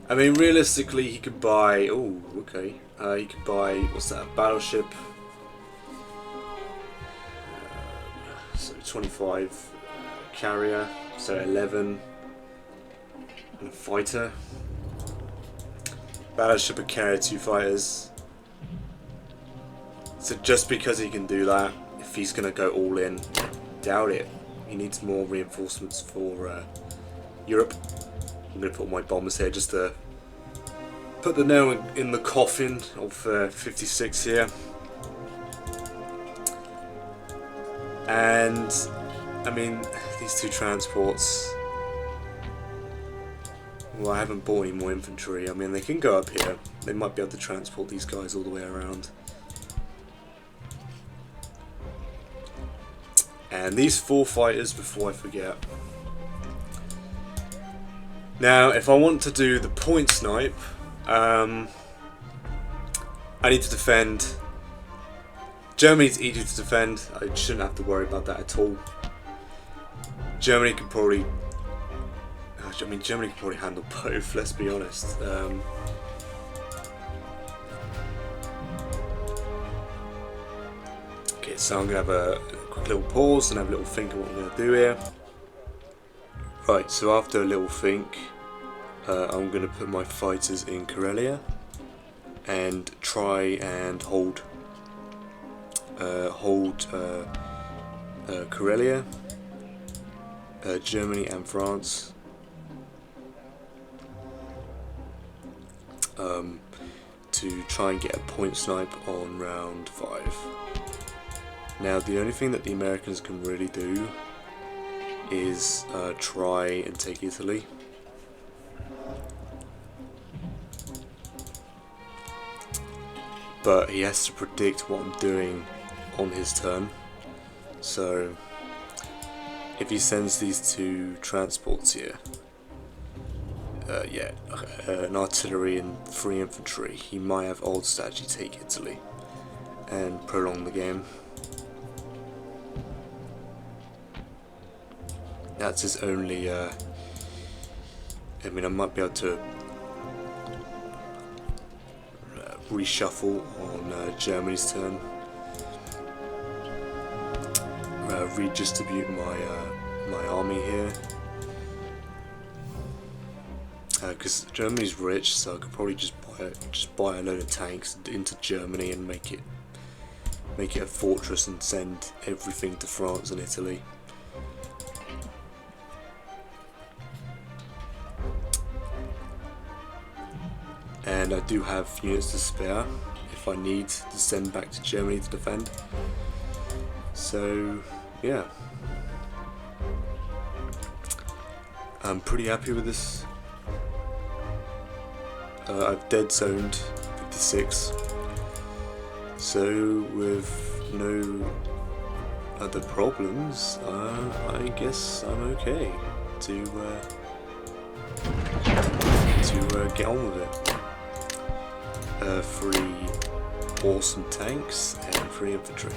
I mean, realistically, he could buy. Oh, okay. He could buy. What's that? A battleship. So 25 carrier. So 11. And a fighter. Battleship and carrier, 2 fighters. So just because he can do that, if he's gonna go all in, doubt it. He needs more reinforcements for Europe. I'm going to put my bombers here just to put the nail in the coffin of 56 here. And, I mean, these 2 transports, well, I haven't bought any more infantry. I mean, they can go up here. They might be able to transport these guys all the way around. And these 4 fighters, before I forget. Now, if I want to do the point snipe, I need to defend. Germany's easy to defend. I shouldn't have to worry about that at all. Germany can probably. I mean, Germany can probably handle both. Let's be honest. Okay, so I'm gonna have a quick little pause and have a little think of what I'm gonna do here. Right, so after a little think, I'm going to put my fighters in Karelia and try and hold Karelia, Germany and France, to try and get a point snipe on round 5. Now, the only thing that the Americans can really do is try and take Italy. But he has to predict what I'm doing on his turn. So if he sends these 2 transports here, an artillery and 3 infantry, he might have odds to actually take Italy and prolong the game. That's his only, I mean, I might be able to reshuffle on Germany's turn, redistribute my army here, because Germany's rich, so I could probably just buy a load of tanks into Germany and make it a fortress and send everything to France and Italy. And I do have units to spare if I need to send back to Germany to defend. So yeah, I'm pretty happy with this. I've dead zoned 56, so with no other problems, I guess I'm okay to get on with it. 3 awesome tanks and 3 infantry.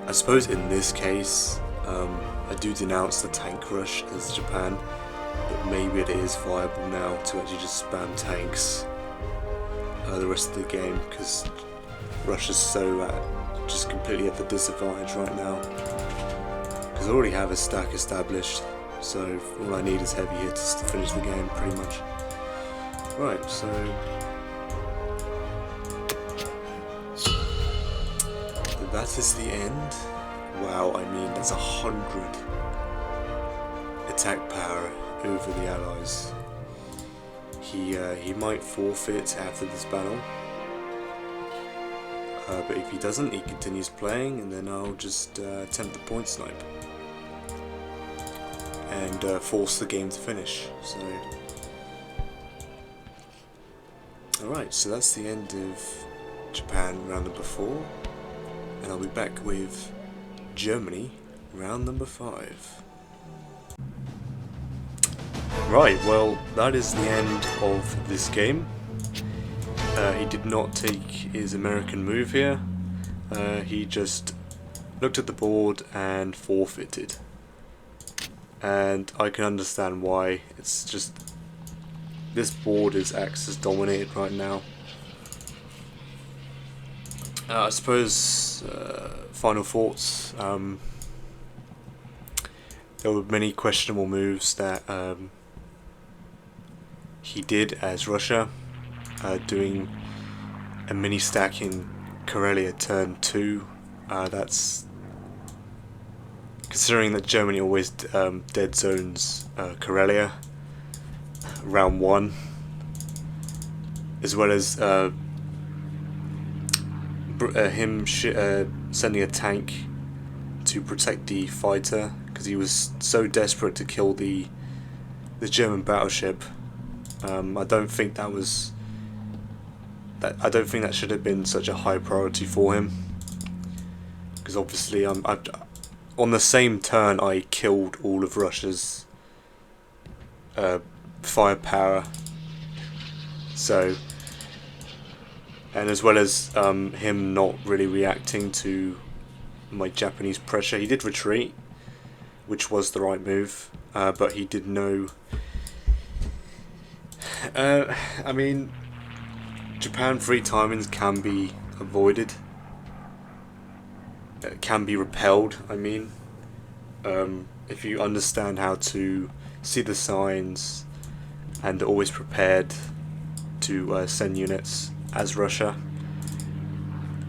I suppose in this case, I do denounce the tank rush as Japan, but maybe it is viable now to actually just spam tanks the rest of the game, because Russia's so just completely at the disadvantage right now, because I already have a stack established, so all I need is heavy hitters to finish the game pretty much. Right, so that is the end. Wow, I mean, that's 100 attack power over the allies. He might forfeit after this battle, but if he doesn't, he continues playing, and then I'll just attempt the point snipe and force the game to finish. So, alright, so that's the end of Japan round number 4, and I'll be back with Germany round number 5. Right, well, that is the end of this game. He did not take his American move here. He just looked at the board and forfeited. And I can understand why. It's just, this board is Axis dominated right now. I suppose, final thoughts. There were many questionable moves that he did as Russia, doing a mini stack in Karelia turn 2. That's considering that Germany always dead zones Karelia round 1, as well as him sending a tank to protect the fighter, because he was so desperate to kill the German battleship. I don't think that was I don't think that should have been such a high priority for him, because obviously on the same turn I killed all of Russia's firepower. So, and as well as him not really reacting to my Japanese pressure, he did retreat, which was the right move, but he did know. I mean, Japan free timings can be avoided, can be repelled, I mean, if you understand how to see the signs and are always prepared to send units as Russia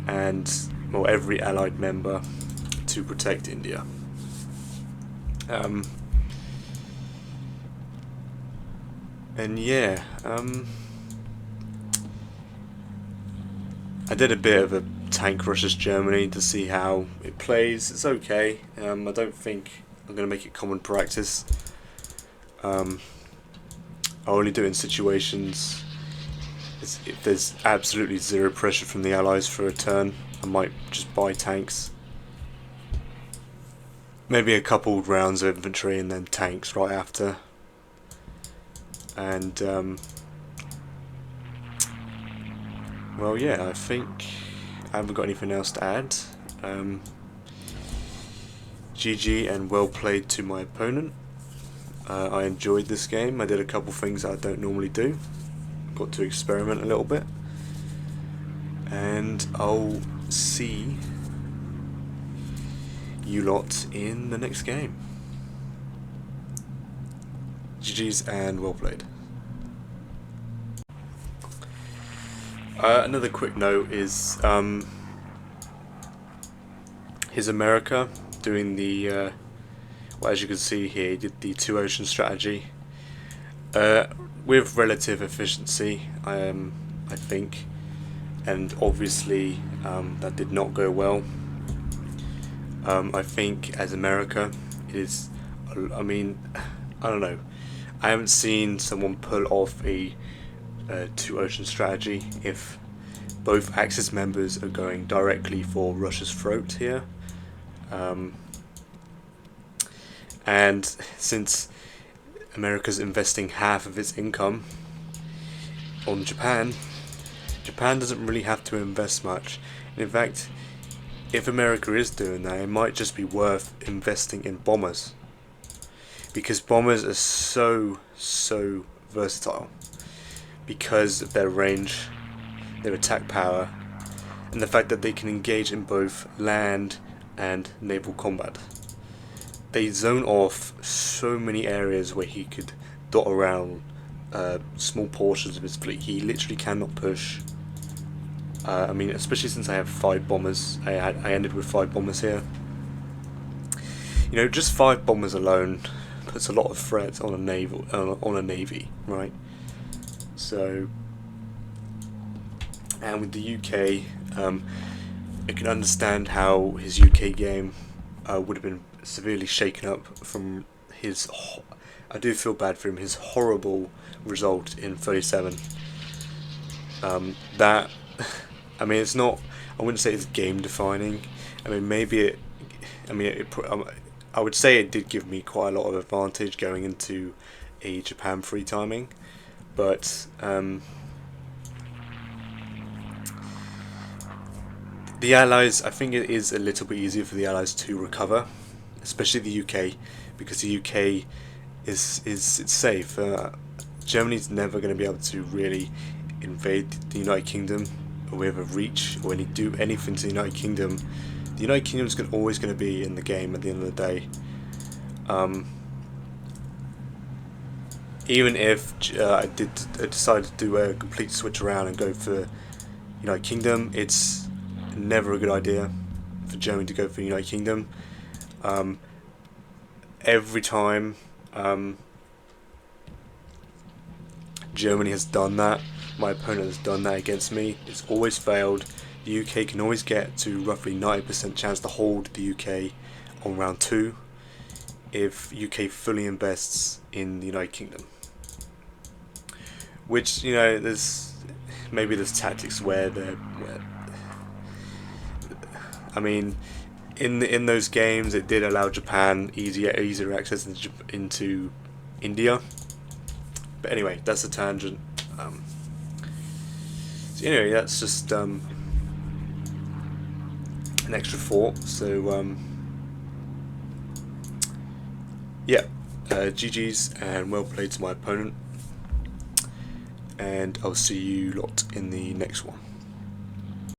and, well, every allied member to protect India. And yeah, I did a bit of a tank versus Germany to see how it plays. It's okay. I don't think I'm going to make it common practice. I only do it in situations if there's absolutely zero pressure from the allies for a turn. I might just buy tanks. Maybe a couple rounds of infantry and then tanks right after. And well, yeah, I think I haven't got anything else to add. GG and well played to my opponent. I enjoyed this game. I did a couple things that I don't normally do. Got to experiment a little bit. And I'll see you lot in the next game. GG's and well played. Another quick note is his America doing the well, as you can see here, he did the 2 ocean strategy with relative efficiency, I think, and obviously that did not go well. I think as America it is, I mean, I don't know, I haven't seen someone pull off a 2 ocean strategy if both Axis members are going directly for Russia's throat here. And since America's investing half of its income on Japan, Japan doesn't really have to invest much. In fact, if America is doing that, it might just be worth investing in bombers, because bombers are so versatile because of their range, their attack power, and the fact that they can engage in both land and naval combat. They zone off so many areas where he could dot around small portions of his fleet. He literally cannot push. I mean, especially since I have 5 bombers. I ended with 5 bombers here. You know, just 5 bombers alone puts a lot of threat on a navy, right? So, and with the UK, I can understand how his UK game would have been severely shaken up from his. I do feel bad for him. His horrible result in 37. That, I mean, it's not. I wouldn't say it's game defining. I mean, maybe it. I mean, I would say it did give me quite a lot of advantage going into a Japan free timing, but the Allies, I think it is a little bit easier for the Allies to recover, especially the UK, because the UK it's safe. Germany's never going to be able to really invade the United Kingdom with a reach or do anything to the United Kingdom. The United Kingdom's always going to be in the game at the end of the day. Even if I decide to do a complete switch around and go for United Kingdom, it's never a good idea for Germany to go for the United Kingdom. Every time Germany has done that, my opponent has done that against me, it's always failed. The UK can always get to roughly 90% chance to hold the UK on round 2 if UK fully invests in the United Kingdom. Which, you know, there's tactics where I mean, in those games it did allow Japan easier access into India. But anyway, that's a tangent. So anyway, that's just an extra thought. So yeah, GG's and well played to my opponent, and I'll see you lot in the next one.